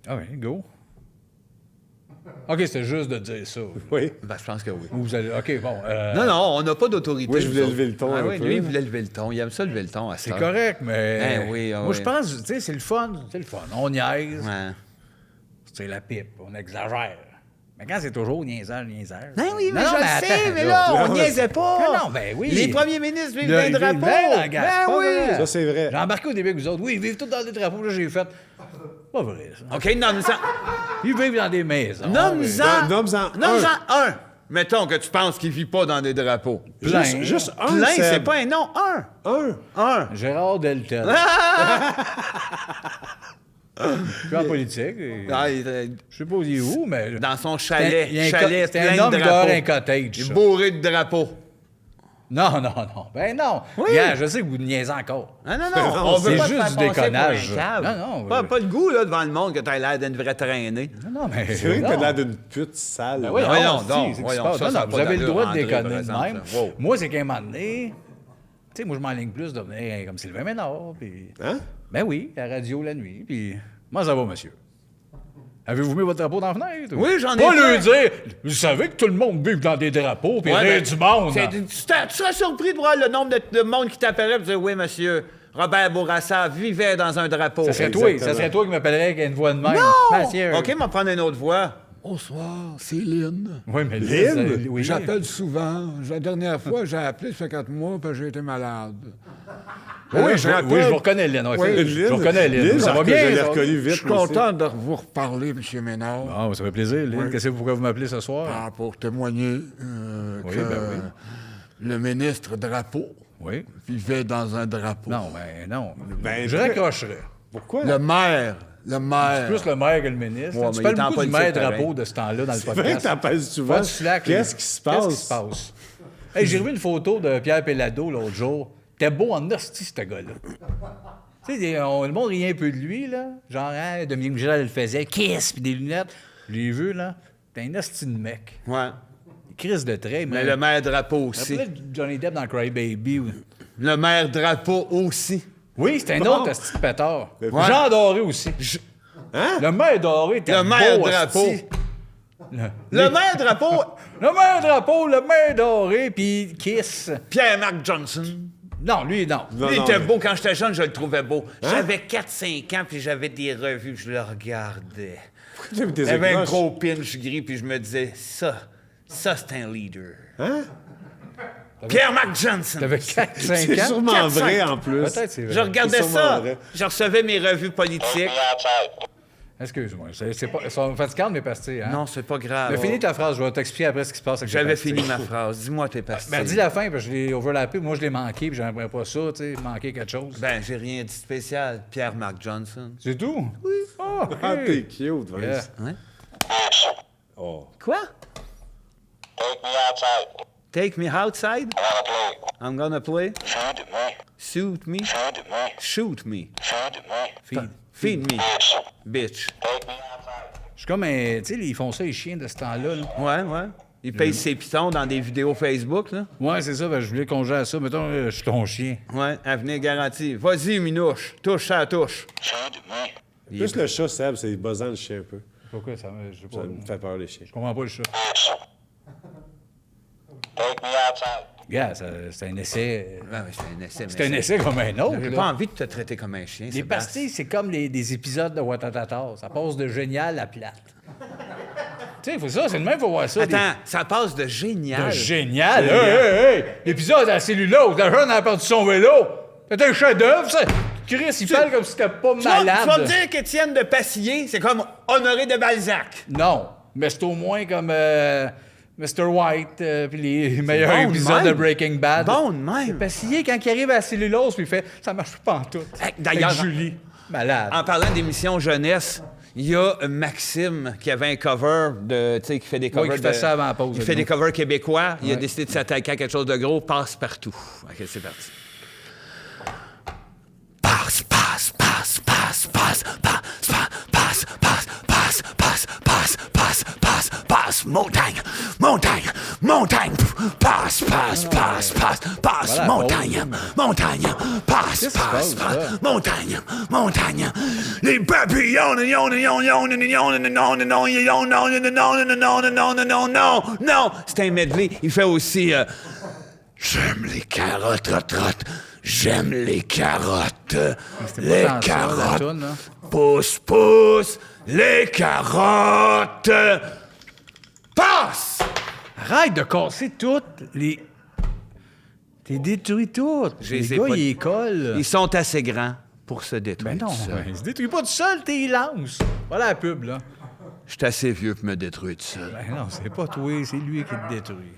Ah oui, go. OK, c'était juste de dire ça. Oui. Ben, je pense que oui. Vous allez... OK, bon. Non, non, on n'a pas d'autorité. Oui, je voulais nous lever le ton autres. Ah un oui, peu. lui, il voulait lever le ton. Il aime ça, lever le ton à C'est ça. correct, mais... oui, ah moi, je oui. pense, tu sais, c'est le fun. C'est le fun. On niaise. Ouais. C'est la pipe. On exagère. Mais quand c'est toujours niaisage. Ben oui, mais Non, je le attends, sais, mais là, on niaisait pas. Non, non, ben oui. Les premiers ministres vivent Là, dans ils les vivent drapeaux. bien dans la gare, c'est Ben pas oui. vrai. Ça, c'est vrai. J'ai embarqué au début avec vous autres. Oui, ils vivent tous dans des drapeaux. Là, j'ai fait... Pas vrai, ça. OK, nomme-en. Ils vivent dans des maisons. Nomme-en. Nomme-en Nomme-en un. Mettons que tu penses qu'il vit pas dans des drapeaux. Plein. Juste un, Plein, Seb. c'est pas un nom. Un. Un. Gérard Deltel. Je suis en politique. Et... Ah, Je sais pas où il est où, mais... dans son chalet. Il y a un Chalet c'était plein un de homme qui drapeaux. dort un cottage. Il est ça. bourré de drapeaux. Non. Ben non. Oui. Regarde, je sais que vous niaisez encore. Ah non, on veut c'est pas te juste faire du passer pour un déconnage. cave. Non, Pas le goût, là, devant le monde, que t'as l'air d'une vraie traînée. Non, mais... C'est vrai que t'as non. l'air d'une pute sale. Ben oui, Voyons non, donc, c'est ce qui voyons, se passe. ça, Non, ça a vous pas avez le d'allure, droit de André, déconner par de exemple, même. là. Wow. Moi, c'est qu'à un moment donné... Tu sais, moi, je m'enligne plus de devenir comme Sylvain Ménard, puis... Hein? Ben oui, à la radio la nuit, puis... Comment ça va, monsieur? Avez-vous mis votre drapeau dans la fenêtre? ou? Oui, j'en ai Pas plein. lui dire, vous savez que tout le monde vit dans des drapeaux, puis Ouais, rire mais du monde. tu serais surpris de voir le nombre de monde qui t'appellerait et dire oui, monsieur, Robert Bourassa vivait dans un drapeau. Ça serait toi, Exactement. ça serait toi qui m'appellerais avec une voix de même. Non! Monsieur. OK, on va prendre une autre voix. Bonsoir, c'est Lynn. Oui, mais Lynn? oui. J'appelle souvent. La dernière fois, j'ai appelé, ça fait 4 mois, parce que j'ai été malade. Oui, je vous reconnais, Lynn. Oui, Oui, je vous reconnais, Lynn. Lynn, Ça va je bien, l'ai ça? reconnu vite. Je suis moi aussi. content de vous reparler, M. Ménard. Ah, ça fait plaisir, Lynn. Oui. Qu'est-ce que pourquoi vous m'appelez ce soir? Ah, pour témoigner Oui, que ben oui. le ministre Drapeau Oui. vivait dans un drapeau. Non, ben non. Ben, je raccrocherais. Pourquoi? Le maire. Plus le maire que le ministre. Ouais, tu mais parles il est en beaucoup du politique, maire pareil. drapeau de ce temps-là dans le C'est vrai que podcast. t'en parles souvent. Pas de slack, Qu'est-ce là. qui se passe? Qu'est-ce qui se passe? Hey, j'ai revu une photo de Pierre Pellado l'autre jour. T'es beau en hostie, ce gars-là. Tu sais, le monde riait un peu de lui, là. Genre, hein, Dominique Michel le faisait, kiss, puis des lunettes. Je l'ai vu, là. T'es un hostie de mec. Ouais. Crise de trait, Mais le maire drapeau aussi. Rappelez Johnny Depp dans Cry Baby. Le maire drapeau aussi. Oui, c'était un autre hostie de pétard. Ouais. Jean Doré aussi. Hein? Le maire Doré était Le maire beau, drapeau. hostie. Le maire drapeau, Le maire drapeau, le maire doré, puis Kiss. Pierre-Marc Johnson. Non, lui, non. Non, Lui, il non, était mais- beau quand j'étais jeune, je le trouvais beau. J'avais 4-5 ans, puis j'avais des revues, puis je le regardais. J'ai vu tes J'avais un accroches. gros pinch gris, puis je me disais, ça c'est un leader. Hein? Pierre-Marc Johnson. T'avais 4-5 C'est ans. sûrement 4-5. vrai en plus. Peut-être c'est vrai. Je regardais C'est sûrement ça. vrai. Je recevais mes revues politiques. Excuse-moi, c'est pas, elles sont fatigantes, mes pastilles. Hein? Non, c'est pas grave. Mais finis ta phrase, je vais t'expliquer après ce qui se passe avec les J'avais pastilles. fini ma phrase. Dis-moi tes pastilles. Ben, dis la fin, parce que je l'ai overlappé. Moi, je l'ai manqué, puis j'aimerais pas ça, tu sais, manquer quelque chose. Ben, j'ai rien dit de spécial. Pierre-Marc Johnson. C'est tout? Oui. Oh, OK. Ah, t'es cute, Vince. Yeah. Hein? Oh. Quoi? Take me outside. Take me outside? I'm gonna play. I'm gonna play. Shoot me. Shoot me. Shoot me. Feed me. Bitch. Je suis comme un... Tu sais, ils font ça, les chiens de ce temps-là. Là. Ouais, ouais. Il paye ses pitons dans des vidéos Facebook, là. Ouais, c'est ça. Ben, je voulais qu'on gère ça. Mettons, je suis ton chien. Ouais, avenir garanti. Vas-y, Minouche. Touche à la touche. Plus le chat, Seb, c'est buzzant le chien un peu. Pourquoi ça me... Je sais pas. Ça me fait peur, les chiens. Je comprends pas le chat. Take me outside. Gars, c'est un essai... Ouais, mais c'est un essai. C'est un essai comme un autre. J'ai là. pas envie de te traiter comme un chien. Les Sébastien. pastilles, c'est comme des épisodes de Watatata. Ça passe de génial à plate. Tu sais, c'est le même, faut voir ça. Attends, ça passe de génial. De génial! Hey! L'épisode à la cellulose, le jeune a perdu son vélo! C'est un chef-d'œuvre, ça! Chris, il parle comme si c'était pas Tu vas malade. me dire qu'Étienne de Passillé, c'est comme Honoré de Balzac. Non, mais c'est au moins comme Mr. White, puis les meilleurs bon de épisodes même. de Breaking Bad. Bon de même. Passillé, quand il arrive à la cellulose, puis il fait « Ça marche pas en tout. Hey, d'ailleurs, Avec Julie, malade. En parlant d'émission jeunesse, il y a Maxime qui avait un cover de, tu sais, qui fait des covers qui fait ça avant la pause, Il fait nous. des covers québécois. Il a Ouais. décidé de s'attaquer à quelque chose de gros. Passe partout. OK, c'est parti. Passe, passe, passe, passe, passe, passe, passe, passe, passe, passe, passe, passe, passe, passe, montagne, montagne, montagne, passe, passe, passe, passe, passe, Voilà, montagne, montagne, passe, Qu'est-ce qui se passe, passe, passe, là? montagne, montagne, les papillons, non, c'est un medley. Il fait aussi j'aime les carottes, trotte. J'aime les carottes. Les tant ça, la carottes. toune, là. Pousse, pousse. Les carottes. Passe! Arrête de casser toutes les... T'es détruit toutes. Je Les les ai gars, pas- ils collent. Ils sont assez grands pour se détruire. Ben non, tout seuls. ils se détruisent pas tout seul, t'es lance. Voilà la pub, là. Je suis assez vieux pour me détruire tout seul. Ben non, c'est pas toi, c'est lui qui te détruit.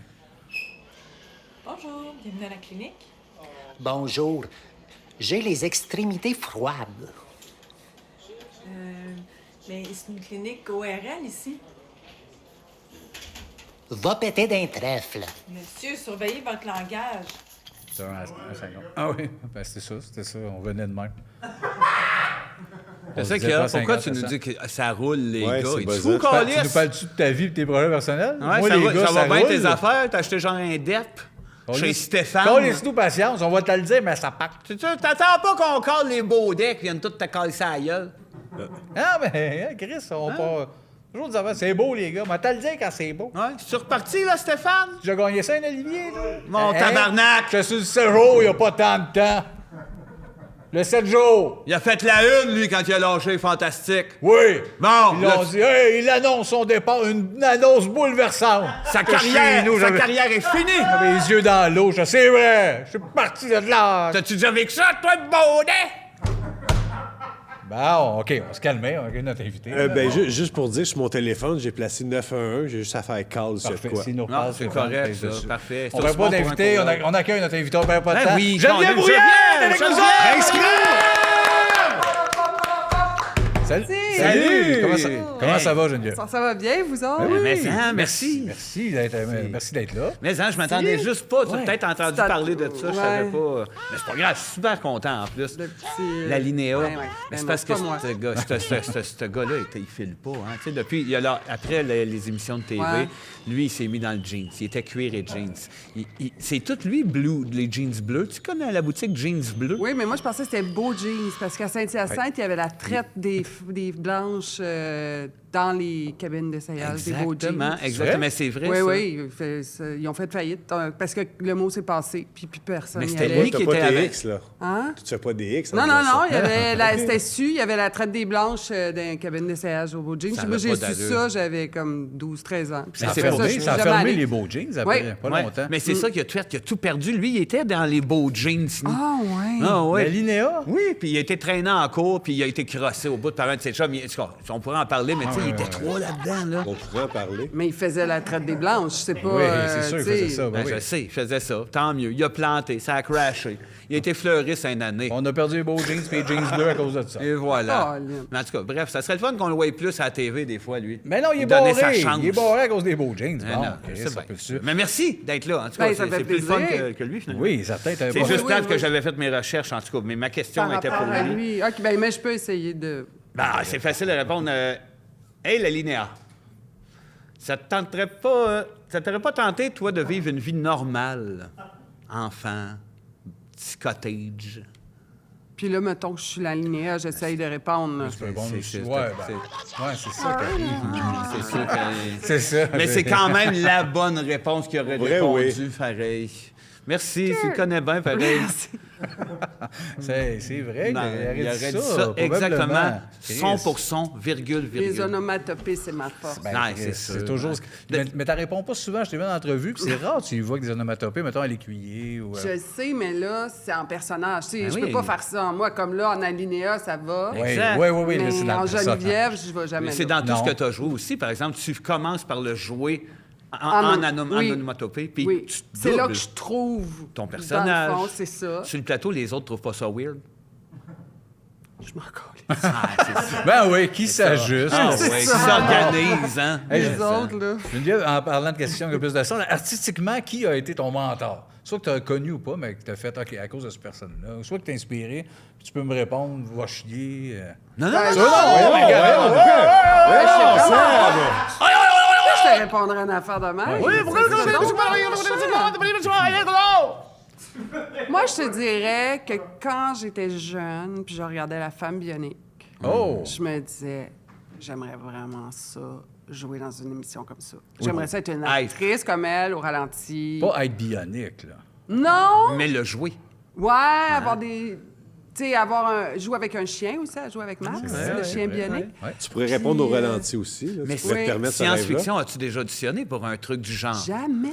Bonjour, bienvenue à la clinique. Bonjour. J'ai les extrémités froides. Mais c'est une clinique ORL ici. Va péter d'un trèfle. Monsieur, surveillez votre langage. C'est un seconde. Ah oui, ben c'était ça, on venait de même. C'est ça disait qu'il y a. pas Pourquoi 50%. tu nous dis que ça roule, les Ouais, gars? c'est Es-tu buzzant. fou, Tu Tu câlisse? nous parles-tu de ta vie et tes projets personnels? Ouais, Moi, ça les va, gars, ça va bien roule. tes affaires? T'as acheté genre un DEP chez Stéphane? Laisse-nous patience, on va te le dire, mais ça part. T'attends pas qu'on colle les beaux decks qui viennent tous te coller ça à la gueule? Ah, mais hein, Chris, on part. Toujours des affaires, c'est beau, les gars. Mais t'as le dire quand c'est beau. Ouais, tu es reparti, là, Stéphane? J'ai gagné ça, un Olivier, là. Mon tabarnak! Je suis le 7 jours, il n'y a pas tant de temps. Le 7 jours. Il a fait la une, lui, quand il a lâché Fantastique. Oui. Bon, Ils là, l'ont dit, hey, il annonce son départ, une annonce bouleversante. sa Que chez nous, carrière j'avais est finie! j'avais les yeux dans l'eau. Je c'est vrai. Je suis parti de là. T'as-tu déjà vécu ça, toi, de Baudet? Bon, OK, on se calmait. On a notre invité. Juste pour dire, sur mon téléphone, j'ai placé 911, j'ai juste à faire call sur Parfait, quoi. s'il nous Non, repasse, c'est on correct, fait ça. dessus. Parfait. On Ça, ne c'est pas bon pour un d'invité, courriel. on accueille notre invité, on perd pas de Ben temps. oui, Geneviève Geneviève, Brouillard, avec nous Geneviève! autres! Salut! Salut! Comment ça va, Geneviève? Ça va bien, vous autres? Mais hein, merci. Merci d'être là. Mais hein, je m'attendais juste pas. Tu as peut-être entendu Ça- parler de ça, je savais Ouais. pas. Mais c'est pas grave, je suis super content en plus. Le petit, La Linéa. ouais, ouais. Mais Ben c'est non, parce c'est que pas moi. ce gars-là, il file pas. Hein. Tu sais, depuis, après les émissions de TV, Ouais. lui, il s'est mis dans le jeans. Il était cuir et jeans. C'est tout lui, blue, les jeans bleus. Tu connais la boutique Jeans Bleu? Oui, mais moi, je pensais que c'était Beau Jeans, parce qu'à Saint-Hyacinthe, il y avait la traite des blanches dans les cabines d'essayage, des Beaux Jeans. Exactement. Mais c'est vrai, Oui, ça. oui, ils ont fait faillite parce que le mot s'est passé, puis personne Mais n'y c'était allait. lui T'as qui pas était tes avec. X, là. Hein? Tu fais pas des X. en Non, disant ça. il y avait c'était su, il y avait la traite des blanches dans les cabines d'essayage au Beau Jeans. Ça Moi, avait j'ai pas su d'allure. ça, j'avais comme 12-13 ans. Puis Ça a après fermé, je suis ça a jamais fermé allée. les beaux jeans après, Oui. pas Ouais. longtemps. Mais c'est ça qu'il a tout fait. Il a tout perdu. Lui, il était dans les beaux jeans. Ah, ouais. Ah, ouais. La Linéa? Oui, puis il a été traîné en cours, puis il a été crossé au bout de par un de ses chums. On pourrait en parler, mais tu sais, il était trop là-dedans, là. On pourrait en parler. Mais il faisait la traite des blanches, je sais pas. Oui, c'est sûr qu'il tu sais. faisait ça. Ben, oui. je sais, il faisait ça. Tant mieux. Il a planté, ça a crashé. Il a été fleuriste une année. On a perdu les beaux jeans et les jeans bleus à cause de ça. Et voilà. Oh, Lynn. Mais en tout cas, bref, ça serait le fun qu'on le voie plus à la TV des fois, lui. Mais non, il est Donnait sa barré. chance. Il est barré à cause des beaux jeans. Mais Bon, non, Chris, c'est ça bien. peut se- Mais merci d'être là. En tout cas, Ben, ça c'est fait c'est plus le fun plaisir. que lui, finalement. Oui, ça peut-être un C'est bon. juste oui, plate oui. que j'avais fait mes recherches, en tout cas. Mais ma question Par était pour rapport à lui. lui. OK, ben, mais je peux essayer de... Ben, c'est facile de répondre. Hey, la Linéa. Ça te tenterait pas. Ça t'aurait pas tenté, toi, de vivre une vie normale? Enfant, petit cottage, Puis là, mettons que je suis la linéa, j'essaye de répondre. là. Tu peux répondre aussi. c'est- Ouais, c'est- c'est ça qui arrive. C'est sûr que... C'est ça. Mais c'est quand même la bonne réponse qu'il aurait Vrai, répondu, oui. pareil. Merci, tu le connais bien, pareil. C'est vrai, Non, il aurait dit ça. ça exactement, probablement. son pour son, virgule, Les virgule. onomatopées, c'est ma force. Ben, Ouais, Chris, c'est sûr. c'est toujours... Mais t'en réponds pas souvent. Je t'ai vu en entrevue, puis c'est rare tu y vois avec des onomatopées, mettons à l'écuyer ou... Je sais, mais là, c'est en personnage. Tu sais, Ben je oui. peux pas faire ça. Moi, comme là, en alinéa, ça va. Oui, Exact. oui, là, Mais c'est dans en le personnage. Geneviève, je vais jamais Mais c'est là. dans tout ce Non. que tu as joué aussi. Par exemple, tu commences par le jouer en Oui. onomatopée, puis Oui, tu c'est là doubles que je trouve ton personnage. Dans le fond, c'est ça. Sur le plateau, les autres trouvent pas ça weird. Je m'en colle. Ah, c'est ça. Ben oui, qui s'ajuste. Ah, C'est ouais, qui ça. s'organise, hein? Hey, Les autres, là. Geneviève, en parlant de questions qui ont plus de sens, artistiquement, qui a été ton mentor? Soit que tu as connu ou pas, mais que tu as fait OK, à cause de cette personne-là. Soit que tu t'es inspiré, puis tu peux me répondre, va chier. Non, non, Ben, non, non, mais regarde, Je te répondrais une affaire de même. Oui, Moi, je te dirais que quand j'étais jeune, puis je regardais La Femme bionique, Oh! je me disais, j'aimerais vraiment ça, jouer dans une émission comme ça. J'aimerais ça être une actrice comme elle, au ralenti. Pas être bionique, là. Non! mais le jouer. Ouais, avoir des... Tu sais, jouer avec un chien aussi, à jouer avec Max, le chien bionique. Ouais. Tu pourrais répondre au ralenti aussi. Là. Mais tu pourrais oui. te permettre ce rêve-là. Science-fiction, as-tu déjà auditionné pour un truc du genre? Jamais.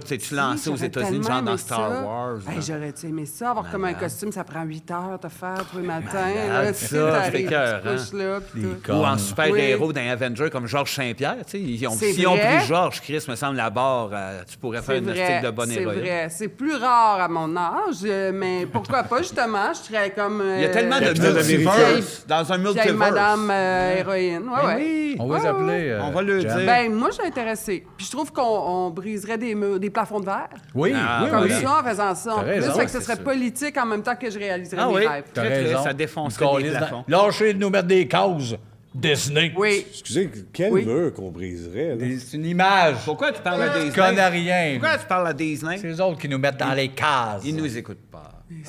T'es-tu lancé aux J'aurais États-Unis, tellement genre dans aimé Star ça. Wars? Hey, là? j'aurais aimé ça, avoir comme un costume, ça prend 8 heures de faire tous les matins. malade, Là, ça, tu sais, t'arrives, c'est écœurant. tu couches là, puis Les tout. cornes. Ou en super-héros Oui. d'un Avenger comme Georges Saint-Pierre. Tu sais, C'est si on vrai. pris Georges, Chris, me semble, la barre, tu pourrais faire C'est une vrai, article de bonne c'est héroïne. vrai. C'est plus rare à mon âge, mais pourquoi pas, justement, je serais comme... Il y a tellement de Capitaine multiverse dans un Vieille multiverse. madame héroïne. Ouais, ouais. Oui, On va les appeler. on va le Jan. dire. Ben, moi, je suis intéressée. Puis je trouve qu'on briserait des murs, des plafonds de verre. Oui, Ah, oui, Comme oui. ça, en faisant ça. En T'as plus, raison, fait que ce c'est serait ça. politique en même temps que je réaliserais Ah mes oui, rêves. T'as très, très, raison. ça défoncerait des Calisse dans- plafonds. Lâchez de nous mettre des cases Disney. Oui. Excusez, quel Oui. mur qu'on briserait? Là? C'est une image. Pourquoi tu parles à Tu Disney? connais rien. Pourquoi tu parles à Disney? C'est eux autres qui nous mettent dans les cases. Ils nous écoutent pas.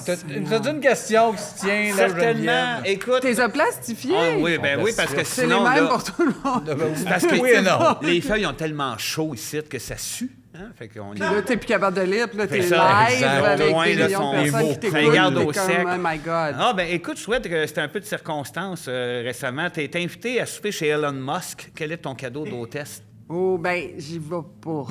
T'as-tu une question qui se tient là, Certainement. Geneviève? Écoute. T'es plastifié. Ah oui, ben oui, parce que C'est sinon, les mêmes là, pour tout le monde. parce que Oui et non. les feuilles ont tellement chaud ici que ça sue. Hein? Fait qu'on Puis là, t'es plus capable de lire, puis là, t'es C'est ça, live exact. avec Loin, des là, millions de son- personnes les qui mots. t'écoutent. Ça garde t'es au comme, sec. Oh my God. Ah, ben écoute, je souhaite que c'était un peu de circonstance récemment. Tu été invité à souper chez Elon Musk. Quel est ton cadeau d'hôtesse? Oh, ben, j'y vais pas.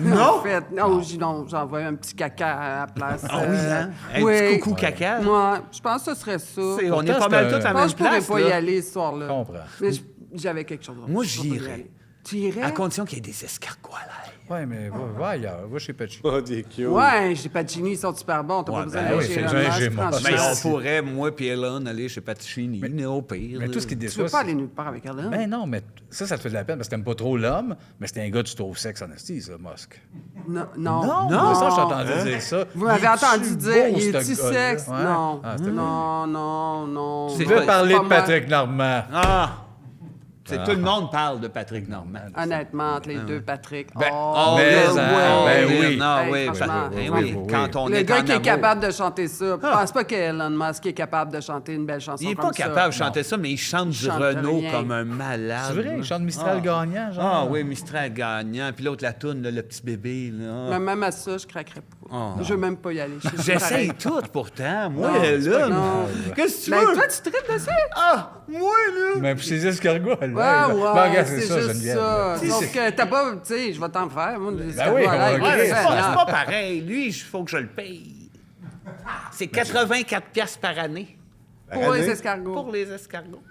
Non? En fait, non, j'envoie un petit caca à la place. Ah oui, hein? Un oui. petit coucou caca. Moi, je pense que ce serait ça. C'est- on est Pourtant, pas mal c'est tous un- à Je la pense même que je pourrais place. pas y là. aller ce soir-là. Je comprends. Mais j'avais quelque chose d'autre. Moi, Je pourrais pas y j'irais. aller. Tu irais? À condition qu'il y ait des escargots à l'ail. Ouais, mais va ailleurs. Va chez Petit. Oh, des cute. Ouais, j'ai pas de génie, ils sont super bons. T'as Ouais, pas besoin ben d'aller oui, chez c'est Elon vrai, Musk, j'ai mon- franchement. Mais on pourrait, moi puis Elon, aller chez Paticini. Mais au pire. Mais tout ce qui Tu déçoit. veux pas aller nulle part avec Elon? Ben non, mais ça te fait de la peine parce que t'aimes pas trop l'homme, mais c'était un gars que tu trouves sexe en esti, ça, Musk. Non. Non, ça, j'ai entendu dire ça. Vous m'avez Il est-tu entendu dire, beau, il ce est-tu gars-là? sexe? Ouais. Non. Ah, c'était Non. C'est Je veux pas- parler pas de moi. Patrick Normand. Ah! Tout le monde parle de Patrick Normand. Honnêtement, entre les deux, Patrick. Ben, oh, mais, le ben ouais. oui. Non, Hey, oui, franchement, ben oui. oui. Quand on Le est gars en qui est amour. capable de chanter ça, je pense pas qu'Elon Musk est capable de chanter une belle chanson Il est comme pas ça. capable de chanter ça, mais il chante du chante Renault rien. comme un malade. C'est vrai, il chante Mistral Ah. gagnant, genre. Ah oui, Mistral gagnant. Puis l'autre, la toune, là, le petit bébé. Là. Mais même à ça, je craquerais pas. Oh. Je veux même pas y aller. Je suis J'essaye pareil. tout pourtant. Moi, Non, c'est pas là. grave. Qu'est-ce que tu Ben, veux? toi, tu tripes dessus? Ah, moi, là. Mais pour ses escargots, elle Ouais, là. ouais, Bon, regarde, c'est ça, juste Geneviève, ça. là. Sauf que t'as pas, tu sais, je vais t'en faire, moi, des oui, escargots on à va l'ail. griller. Ouais, c'est pas, non. c'est pas pareil. Lui, il faut que je le paye. C'est 84 piastres par année Pour les année? escargots. pour les escargots.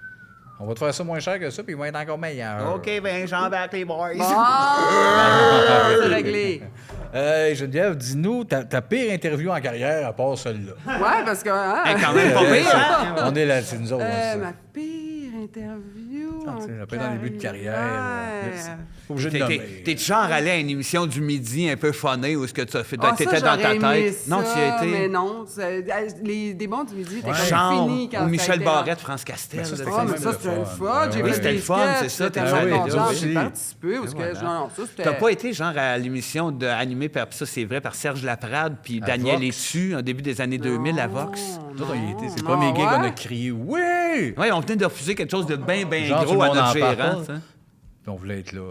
On va te faire ça moins cher que ça, puis ils vont être encore meilleurs. OK, ben j'embarque les boys. Ah, c'est réglé. Geneviève, dis-nous, ta pire interview en carrière à part celle-là. Ouais, parce que... hein, Hey, quand même pas pire, hein? On est là, c'est nous autres. ma ça. pire interview. Ah, tu sais, après, dans le début de carrière, faut obligé de nommer. T'es genre allé à une émission du midi un peu funny où ce que tu as fait? Ah, T'étais ça, dans ta j'aurais aimé tête. Non, tu y ça, as été. mais non. Les bons du midi étaient comme Genre, finis quand ou ça Michel a été Barrette, France Castel. ça, c'était Ah, mais ça, c'était le fun. J'ai Oui, fait c'était des le fun, sketchs, c'est ça, j'étais t'es tellement allé, contente, nous j'ai aussi. participé. Parce que, non, ça, c'était... T'as pas été genre à l'émission animée par, ça c'est vrai, par Serge Laprade puis Daniel Vox. Essu en début des années 2000 à Vox. Nous autres, on y était. C'est le non, premier gig ouais. qu'on a crié « Oui! » Oui, on venait de refuser quelque chose de bien Genre, tout gros le à monde notre en gérant. parle. Ça. Puis on voulait être là.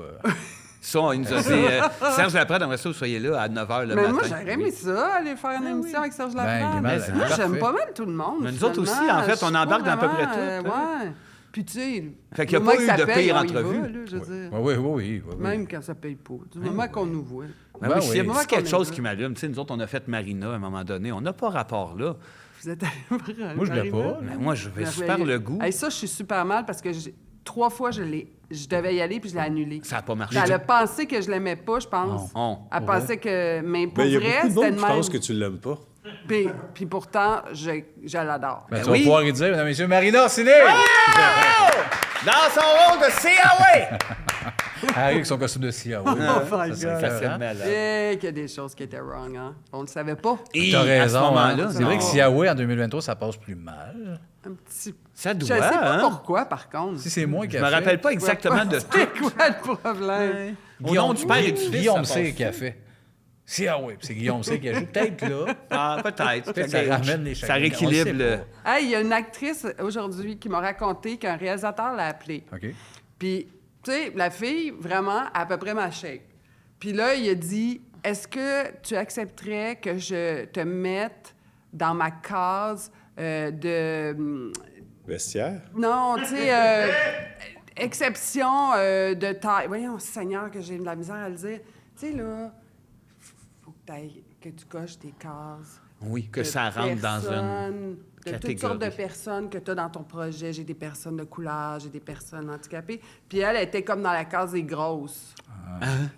Ça, il nous a dit Serge Laprade, aimerait ça que vous soyez là à 9h le Mais matin. moi, j'aurais aimé ça, aller faire une émission avec Serge Laprade. il est mal, Moi, parfait. j'aime pas mal tout le monde. Mais nous autres aussi, finalement. en fait, on Je suis embarque pas dans à peu près vraiment, tout, hein. Ouais. Puis, tu sais, Fait qu'il y a du pas moment eu que ça de paye, pire on y va, entrevue. là, je veux dire. Oui. Même quand ça paye pas. Du moment qu'on nous voit. Ben Ben oui, s'il y a oui. pas quelque Qu'on chose est qui m'allume, tu sais, nous autres, on a fait Marina à un moment donné. On n'a pas rapport là. Vous êtes allé voir Moi, je l'ai Marina? pas. Mais moi, je vais super Merveilleux. le goût. Hey, ça, je suis super mal parce que 3 fois, je devais y aller puis je l'ai annulé. Ça n'a pas marché. Elle a pensé que je l'aimais pas, je pense. Non. Elle pensait que... Mais pour Ben, il y a vrai, beaucoup de c'était monde de qui même. pense que tu l'aimes pas. Puis pourtant, je l'adore. Ben, tu oui. vas pouvoir y dire, mesdames et messieurs, Marina Ciné! Dans son rôle de CAA! Avec son costume de CIA. Oui. Ça fait mal. Et qu'il y a des choses qui étaient wrong, hein? On le savait pas. Et T'as à ce raison. moment-là, Hein. C'est vrai non. que Siaoui en 2023, ça passe plus mal. Un petit... Ça Je doit, sais pas hein? pourquoi, par contre. Si c'est moi qui Je a me fait. rappelle pas exactement de tout. C'est quoi le problème? Au nom du père et du fils, Guillaume ça C passe. qui a fait. Siaoui. Puis c'est Guillaume C qui a joué. Peut-être là. Ah, peut-être. Peut-être ça ramène les Ça chagrins. rééquilibre On le sait le... Hey, il y a une actrice aujourd'hui qui m'a raconté qu'un réalisateur l'a appelée. OK. Puis, tu sais, la fille, vraiment, à peu près ma shape. Puis là, il a dit, est-ce que tu accepterais que je te mette dans ma case de... Vestiaire. Non, tu sais, exception de taille. Voyons, Seigneur, que j'ai de la misère à le dire. Tu sais, là, faut que tu coches tes cases. Oui, que de ça rentre dans une personnes, de toutes sortes de catégorie. personnes que tu as dans ton projet. J'ai des personnes de couleur, j'ai des personnes handicapées. Puis elle était comme dans la case des grosses.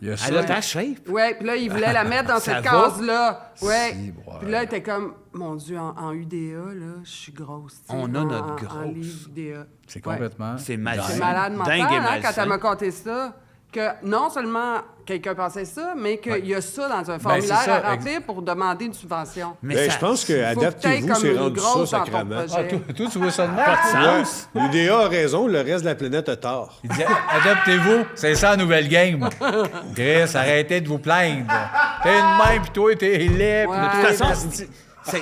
Il y a ça. Elle a ta shape. Ouais, puis là, il voulait la mettre dans Ça cette va? case-là. Ouais. Si, ouais. Puis là, elle était comme, mon Dieu, en UDA, là, je suis grosse. tu sais, On a notre en grosse. livre UDA. C'est Ouais. complètement. C'est malade. C'est malade mental, Dingue et hein, quand malsain. elle m'a conté ça. Que non seulement quelqu'un pensait ça, mais qu'il y a ça dans un c'est formulaire ça, à remplir pour demander une subvention. Mais Ben, ça- je pense que Faut que t'aies adaptez-vous, comme c'est une rendu ça, grosse dans ton sacrément. projet. Ah, toi, tu vois ça de même? Pas de sens. L'UDA a raison, le reste de la planète a tort. Il dit, adaptez-vous, c'est ça la nouvelle game. Chris, arrêtez de vous plaindre. T'es une main, puis toi, t'es laid. puis Ouais. De toute façon, t'es-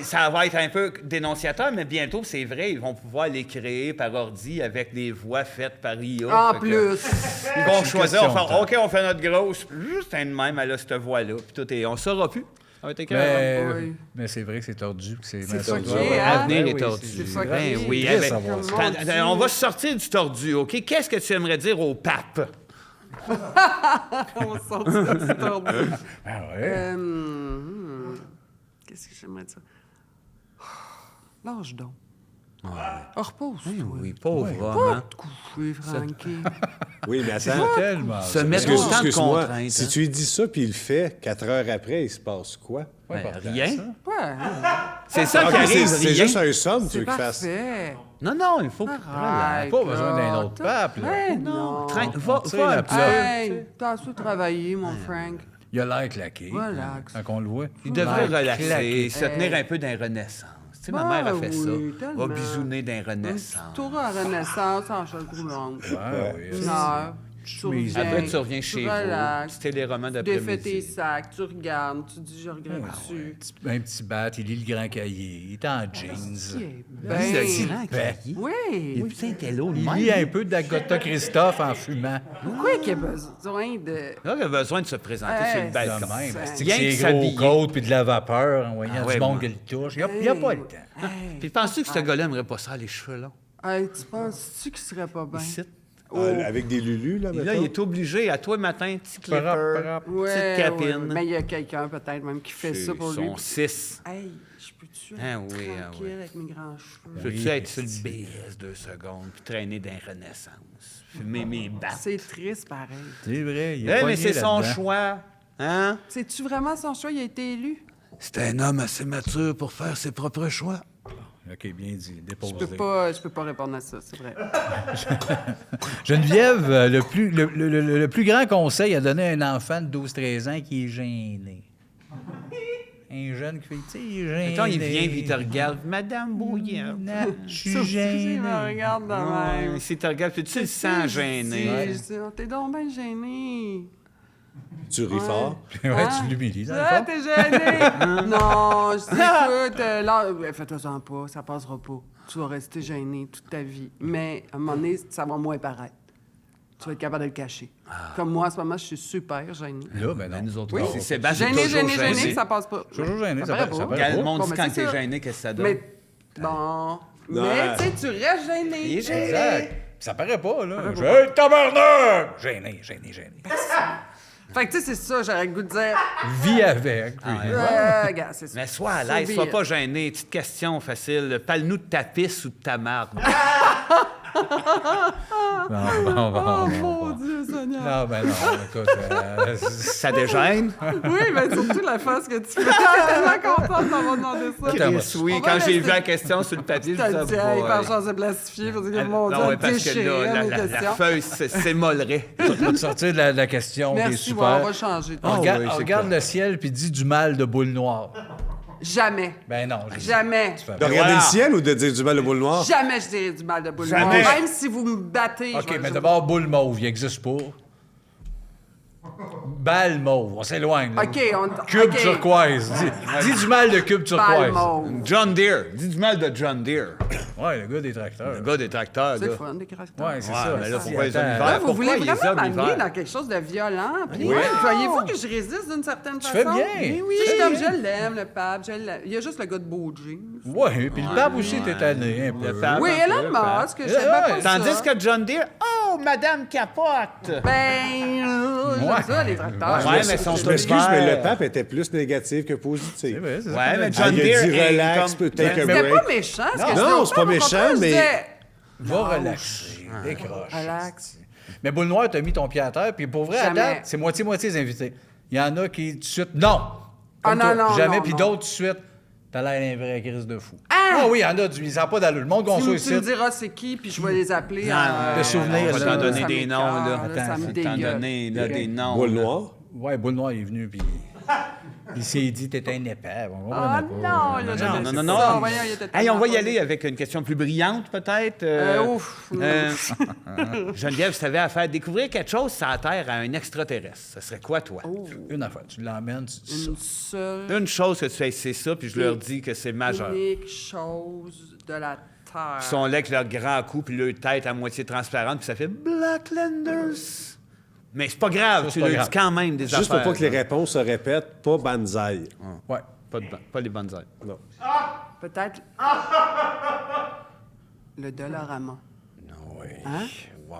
ça va être un peu dénonciateur, mais bientôt, c'est vrai, ils vont pouvoir les créer par ordi avec des voix faites par IA. En Fait que plus. ils vont choisir, on va question de faire, OK, on fait notre grosse, juste un de même, elle a cette voix-là, puis tout est... On saura plus. Ça va être écœurant. Oui. Mais c'est vrai que c'est tordu. C'est fucké, ouais. hein? L'avenir Ben est oui, tordu. c'est fucké. Ben oui, Triste avec- à voir ça. Mon Dieu. on va sortir du tordu, OK? Qu'est-ce que tu aimerais dire au pape? On sort du tordu. Ah ouais. Qu'est-ce que j'aimerais dire? Lâche donc. Repose-toi. Oui, pauvre homme, Pas hein? te coucher, Frankie. Oui, mais attends. Tellement. Se mettre autant de Excuse-moi, contraintes. si hein. tu lui dis ça puis il le fait, 4 heures après, il se passe quoi? Ouais, Ben, important, rien. ça. Ouais, C'est ça Ah, qui ok, arrive, c'est rien. juste un somme, tu c'est veux qu'il fasse. parfait. Non, non, il faut que... Arrête, Pas besoin d'un là. autre pape, là. Hey, non. Va, Tu sais, va la un petit- plat. Hey, t'as su travailler, mon Frank. Il a l'air claqué. Relax. Quand on le voit. Il devrait L'air relaxer, claqué. se tenir un peu d'un renaissance. Tu sais, ma Ben mère a fait oui, ça. tellement. Va bisouner d'un Un petit renaissance. tour à Renaissance en chaise roulante. Ouais, oui. Une heure. Tu reviens, Après, tu reviens chez vous. relaxes, Petit téléroman tu défais tes d'après-midi. sacs, tu regardes, tu dis, je regrette-tu. Un petit bat, il lit le grand cahier. Il est en jeans. Ben, C'est grand cahier. oui. Il est putain télo de Il même. lit un peu d'Agota Christophe en fumant. Pourquoi qu'il a besoin de... Là, il a besoin de se présenter sur le Hey, balcon. De même. c'est- C'est Rien que que c'est gros s'habiller. côtes puis de la vapeur en voyant Ah ouais, du monde moi. qui le touche. Il n'y a pas le temps. Hey, Puis penses-tu que ce gars-là aimerait pas ça, les cheveux longs? hey, tu penses-tu qu'il serait pas bien? Ici. Oh. Avec des lulus, là, Puis là, mettons. il est obligé, à toi le matin, petit clipper, Parap, Ouais, petite capine. ouais. Mais il y a quelqu'un peut-être même qui fait ça pour lui. Son 6. Hey, je peux-tu être Ah oui, ah tranquille oui. avec mes grands cheveux? Peux-tu être sur le BS 2 secondes puis traîner dans Renaissance? Fumer mes battes. C'est triste, pareil. C'est vrai. Il Eh, a mais pogné c'est son là-dedans. choix. Hein? C'est-tu vraiment son choix? Il a été élu? C'est un homme assez mature pour faire ses propres choix. OK, bien dit. Déposé. Je peux pas répondre à ça, c'est vrai. Geneviève, le plus grand conseil à donner à un enfant de 12-13 ans qui est gêné. Un jeune qui fait, tu sais, il est gêné. Mettons, il vient et il te regarde. Madame Bouillard. Je suis gêné. Il me regarde de même. Ouais, si tu regardes, puis tu le sens gêné. Je dis, t'es donc bien gêné. Tu ris fort. Ouais, tu l'humilies, dans le Ah, fond. t'es gêné! Non, je dis, écoute, là, fais-toi-en pas, ça passera pas. Tu vas rester gêné toute ta vie. Mais à un moment donné, ça va moins paraître. Tu vas être capable de le cacher. Comme moi, en ce moment, je suis super gêné. Là, ben non. Nous autres, Oui. c'est Sébastien Gêné, toujours gêné, ça passe pas. Toujours gêné, ça paraît paraît pas. pas. Quand le monde Bon, dit mais quand c'est t'es ça. gêné, qu'est-ce que ça donne? Mais, bon... Mais, tu sais, tu restes gêné. Il est gêné. Exact. Ça paraît pas, là. Hey, tabarnak! Gêné. Fait que, tu sais, c'est ça, j'aurais le goût de dire... Vis avec. puis- Regarde, c'est ça. Mais sois à l'aise, So be sois it. pas gêné. Petite question facile. Parle-nous de ta pisse ou de ta marde. Oh, mon Dieu, Seigneur. Non, ben non, écoute. Ça dégêne? Oui, mais surtout la face que tu fais. J'étais tellement contente d'avoir demandé ça. Chris, oui, On va quand j'ai laisser- vu la question sur le papier, je T'as disais, dit, hey, boy. par chance de plastifier, parce que mon Dieu, Non, ouais, elle parce que déchirait là, mes la questions. feuille s'émollerait. Je vais te sortir de la question qui est Merci, super. ouais, on va changer. Regarde, oui, c'est regarde le ciel puis dis du mal de boule noire. Jamais. Ben non. je- Jamais. tu fais De pas. regarder Voilà. le ciel ou de dire du mal au boule noire? Jamais je dirais du mal de boule Jamais. noire. Même si vous me battez. je OK, vais- mais je- d'abord, boule mauve, il n'existe pas. Balle mauve, on s'éloigne. là. OK, on... Cube OK. turquoise. Dis du mal de cube Balle turquoise. mauve. John Deere. Dis du mal de John Deere. Ouais, le gars des tracteurs. Le gars des tracteurs, C'est là. le fun, des caractères. Ouais, c'est Ouais, ça. mais là, c'est- pourquoi les attends. univers? Là, vous Pourquoi voulez il les vraiment a, m'amener l'hiver? dans quelque chose de violent. Puis, Oui. voyez-vous que je résiste d'une certaine Tu façon? fais bien. Mais oui. Tu fais Comme bien. je l'aime, le pape. Il y a juste le gars de beau jeans. Ouais, puis le pape aussi, t'es tanné un peu. Le pape. Oui, un Elon peu, pape. Musk, je savais pas ça. Tandis que John Deere, oh, Madame Capote. Ben, Ouais. c'est ça, les tracteurs. Ouais, mais son Je m'excuse, hiver. mais le pape était plus négatif que positif. C'est vrai, c'est ça. Ouais, mais Ah, John il a Deere dit est relax, comme- peut take a C'était break. pas méchant, ce que je Non, disais au c'est pas pape, au méchant, contraire, je mais- disais, Va relaxer. Décroche. relax. Mais Boule Noire, t'as mis ton pied à terre, puis pour vrai, à Jamais. date, c'est moitié-moitié les invités. Il y en a qui, tout de suite, non! Ah, Comme non, toi, non, jamais, non, puis non. d'autres, tout de suite, t'as l'air d'un vrai crise de fou. Ah! Oui, il y en a, ça n'a pas d'allure. Le monde qu'on Tu soit me ici. diras c'est qui, puis je vais les appeler. Ah, de souvenirs, on va là, t'en donner ça des noms, m'écoeure, là. ça me Attends, t'en dégueule. donner là, des noms. Boule là. noire? Ouais, Boule Noire est venu, puis il s'est dit, t'es un épais. On Ah comprenait non, pas. là, Non, non, c'est non, ça, non. voyons, il était Hey, on va y tellement aller pas- avec une question plus brillante, peut-être. Ouf. Geneviève, si t'avais à faire découvrir quelque chose sur la Terre à un extraterrestre, ce serait quoi, toi? Une affaire, tu l'emmènes, tu dis ça. Une seule, Une chose que tu fais, c'est ça, puis je leur dis que c'est majeur. unique chose de la Terre. Ils sont là avec leur grand cou, puis leur tête à moitié transparente, puis ça fait Blacklanders. Mais c'est pas grave, Ça, c'est tu pas leur grave. dis quand même des Juste pour affaires. pas que les réponses se répètent, pas banzai. Ouais. Pas les bonnes ailes. Non. Peut-être le Dollarama. Hein?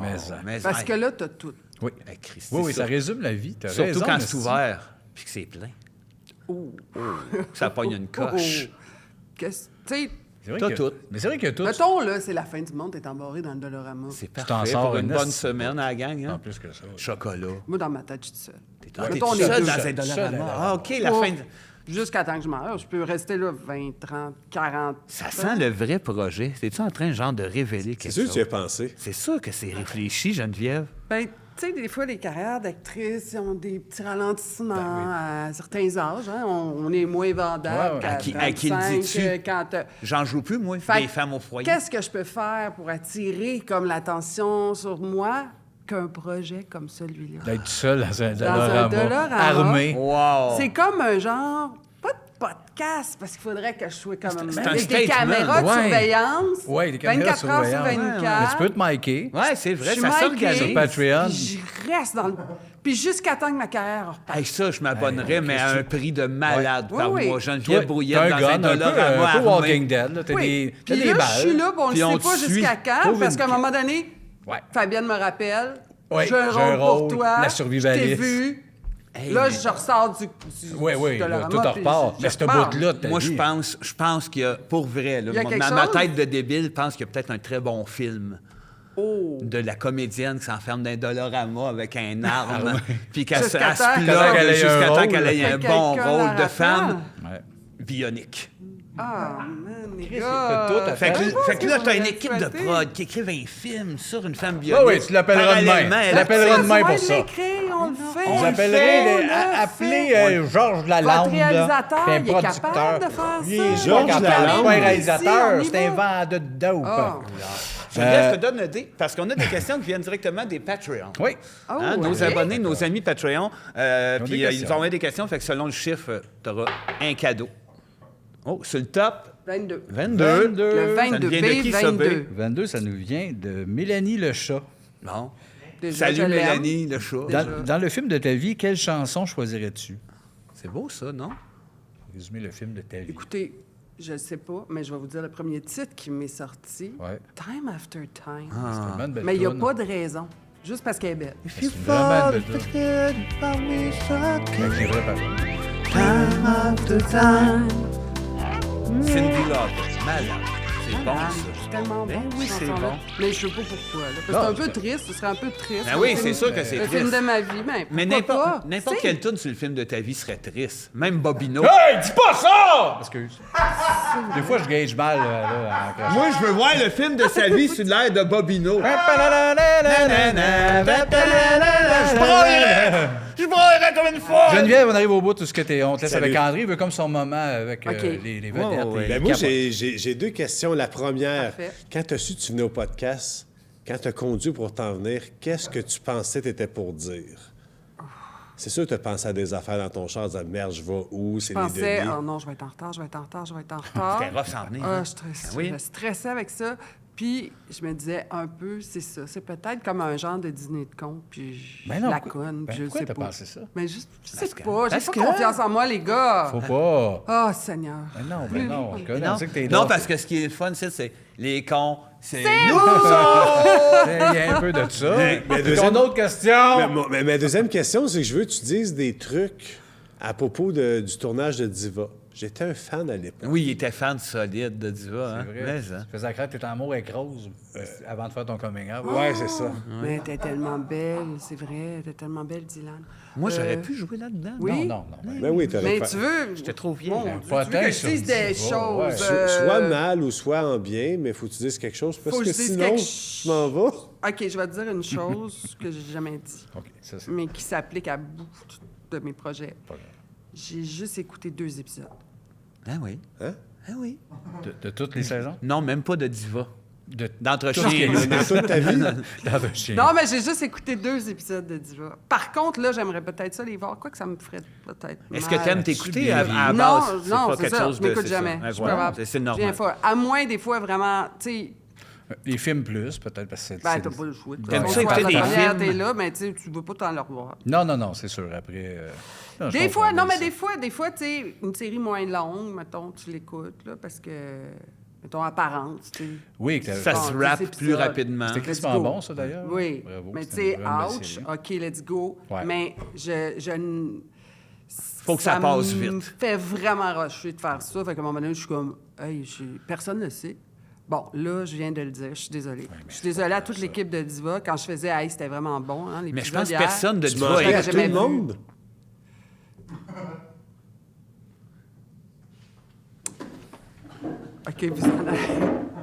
Mais ça. Mais Parce que là, t'as tout. Oui. Hey, Christy, Oui, ça résume la vie. T'as Surtout raison, quand mais c'est ouvert, puis que c'est plein. Oh. Ça pogne une coche. Qu'est-ce- Tu sais, C'est vrai T'as que- tout. Mais c'est vrai que tout. mettons, là, c'est la fin du monde, t'es embarré dans le Dollarama. C'est t'en parfait sors pour une une bonne esti- semaine à la gang. En Hein? plus que ça. ouais. Chocolat. Moi, dans ma tête, je suis seule. T'es Mettons, on est seul deux. dans un Seul Dollarama. à Ah, OK, la Oh. fin de... Jusqu'à temps que je meure. Je peux rester là 20, 30, 40. Ça sent le vrai projet. T'es-tu en train, genre, de révéler C'est quelque sûr que chose? tu y as pensé. C'est sûr que c'est réfléchi, Geneviève. Ben, tu sais, des fois, les carrières d'actrices ils ont des petits ralentissements Ben à certains âges. Hein? On est moins vendable Ouais, ouais. qu'à À qui le 35, dis-tu? quand J'en joue plus, moi, Fait des que femmes au foyer. Qu'est-ce que je peux faire pour attirer comme l'attention sur moi qu'un projet comme celui-là? D'être seul dans un Dollarama. Dollarama. Armé. Wow! C'est comme un genre, pas de podcast, parce qu'il faudrait que je sois comme C'est un avec des statement. caméras de Ouais. surveillance. Ouais, des caméras de 24 heures sur surveillance. 24. Mais tu peux te micer. Ouais, c'est vrai, Je ça suis s'organise. micée, Patreon. puis je reste dans le... Puis jusqu'à temps que ma carrière reparte. Hey, ça, je m'abonnerais, mais à un prix de malade Ouais. par Oui, oui. mois. Toi, Geneviève t'as Brouillette un dans gun, un un peu, Dollarama un peu armé. Walking Dead. Là. T'as Oui. t'as Puis des là, je suis balles. là, puis on Puis ne on sait te pas suit. jusqu'à quand, Trouve parce une qu'à un moment donné, Ouais. Fabienne me rappelle, Ouais, j'ai un rôle pour toi, la je t'ai survivaliste. vu. Hey, Là, mais- je ressors du Oui, oui, là, Dollarama, tout en puis repart. je Mais ce repars. bout-là de ta Moi, vie. je pense qu'il y a, pour vrai, là, Il y a quelque ma chose? tête de débile pense qu'il y a peut-être un très bon film Oh. de la comédienne qui s'enferme dans un Dollarama avec un arme, puis qu'elle se Jusqu'à temps plug qu'elle ait un jusqu'à temps rôle. qu'elle ait un Que bon quelqu'un rôle la de femme Ouais. bionique. Ah, man. Les gars, tout à Fait fait. que là, t'as une Vous équipe de souhaitez. prod qui écrivent un film sur une femme Ah bionique. oui, tu l'appelleras demain. Parallèlement, Tu elle- l'appelleras demain pour ça. On le fait. On le appellerait fait, appeler Georges Lalande. Votre réalisateur, puis un il est producteur. capable de faire Il ça? est Georges pas capable. Lalande. C'est pas un réalisateur, Ici, on y c'est un va. vendeur de dope. Ah. Geneviève, je te donne des... Parce qu'on a des questions qui viennent directement des Patreons. Oui. Oh, Hein, nos ok. abonnés, nos amis Patreon. Puis des ils questions. nous ont envoyé des questions, fait que selon le chiffre, tu auras un cadeau. Oh, sur le top, 22. 22. Le Ça 22, nous vient de qui, ça, B? B22. 22, ça nous vient de Mélanie le chat. Bon. Déjà, je Salut l'aime. Mélanie, le chat. Dans le film de ta vie, quelle chanson choisirais-tu? C'est beau, ça, non? Résumer le film de ta vie. Écoutez, je ne sais pas, mais je vais vous dire le premier titre qui m'est sorti. Ouais. Time After Time. C'est tellement une belle Mais il n'y a toune. pas de raison. Juste parce qu'elle est belle. C'est vraiment une belle toune. Avec les vraies paroles. Cindy Lauper, malade. C'est bon, Ah, ça. c'est tellement Ben bon. oui, cette c'est chanson-là. bon. Mais je ne sais pas pourquoi. Là, parce que c'est un peu triste. Ce serait un peu triste. Ben oui, Le c'est film- sûr que c'est Le film triste. de ma vie, mais Mais pourquoi pas? n'importe Tu quelle sais, tune sur le film de ta vie serait triste. Même Bobino. Hey, dis pas ça! Excuse. Des fois, je gage mal, là, en crachant. Moi, je veux voir le film de sa vie sur l'air de Bobino. Je broyerais comme une fois! Geneviève, on arrive au bout de tout ce que t'es. On te laisse Salut. avec André. Il veut comme son moment avec OK. les vedettes. Oh, et Ben les moi, capotes. j'ai deux questions. La première, Parfait. quand tu as su que tu venais au podcast, quand tu as conduit pour t'en venir, qu'est-ce que tu pensais que tu étais pour dire? C'est sûr que tu as pensé à des affaires dans ton char, en disant merde, je vais où, c'est Je les pensais, données. oh non, je vais être en retard, je vais être en retard, je vais être en retard. C'était rough s'en venir, Ah, hein? je oui. stressais avec ça. Puis je me disais un peu, c'est ça. C'est peut-être comme un genre de dîner de con, puis je Ben non, la pourquoi- conne, ben puis je pourquoi sais t'as pas. pensé ça? Mais juste, je sais Parce pas. que- J'ai parce pas que- confiance en moi, les gars. Faut pas. Oh, Seigneur. Ben non. On Non, sait que t'es non, là. parce que ce qui est le fun, c'est les cons, c'est nous! Il y a un peu de ça. Mais Ton deuxième- autre question? Mais ma deuxième question, c'est que je veux que tu dises des trucs à propos du tournage de Diva. J'étais un fan à l'époque. Oui, il était fan solide de Diva. Hein? C'est vrai. Mais, hein. Tu faisais croire que t'étais en amour avec Rose avant de faire ton coming out. Ouais, c'est ça. Mais t'es tellement belle, c'est vrai. T'es tellement belle, Dylan. Moi, j'aurais pu jouer là-dedans. Oui. Non. Ben oui, t'aurais Mais fait- tu veux. J'étais trop vieille. Bon, hein. tu Pas veux que tant je sur dise des Diva, choses. ouais. Soit mal ou soit en bien, mais faut que tu dises quelque chose parce Faut que que je dise sinon, quelque tu m'en vas. OK, je vais te dire une chose que j'ai jamais dit, OK, ça, c'est mais qui s'applique à beaucoup de mes projets. pas grave. J'ai juste écouté 2 épisodes. Ah oui. Hein? Ah oui. De toutes les saisons? Non, même pas de Diva. De D'entre-chien. Dans toute ta vie. dans le chien. Non, mais j'ai juste écouté 2 épisodes de Diva. Par contre, là, j'aimerais peut-être ça les voir. Quoi que ça me ferait peut-être Est-ce mal. que t'aimes t'écouter à la Non, base? non, pas c'est quelque ça. chose Je de... m'écoute c'est ça. jamais. Ouais, Je suis voilà. pas capable. C'est normal. Viens pas. À moins, des fois, vraiment, tu sais, Les films plus, peut-être, parce que c'est... ben, c'est- t'as pas le choix. T'aimes Soit ça écouter la des première, films? t'es là, mais tu sais, tu veux pas t'en le revoir. Non, c'est sûr. Après... non, je Des comprends fois, non, bien mais ça. des fois, tu sais, une série moins longue, mettons, tu l'écoutes, là, parce que, mettons, apparence, tu sais. Oui, que Ça t'as- se Bon, rappe 10 plus épisodes. rapidement. C'était Let's crissement go. bon, ça, d'ailleurs. Oui, Bravo, mais tu c'était sais, une vraie belle ouch, série. OK, let's go. Ouais. Mais Faut que ça passe me vite. fait vraiment rusher de faire ça. Fait qu'à un moment donné, je suis comme, hey, personne ne le sait. Bon, là, je viens de le dire, je suis désolée. Je suis désolée à toute l'équipe de Diva. Quand je faisais, hey, c'était vraiment bon, hein, Mais je l'épisode pense que hier. personne de Tu Diva... mangeais que à j'ai tout le jamais vu. monde. OK, vous en avez...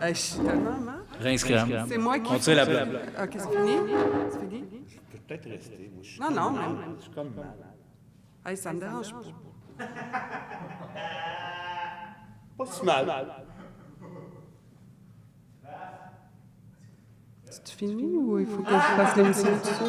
Hey, je suis tellement mal. Rince crème. C'est moi qui... On tire la plaque. OK, c'est fini? C'est fini? Je peux peut-être rester. Non, même. Je suis comme malade. Hey, ça me dérange pas. Pas si mal. C'est fini ou il faut que je fasse l'émission tout seul?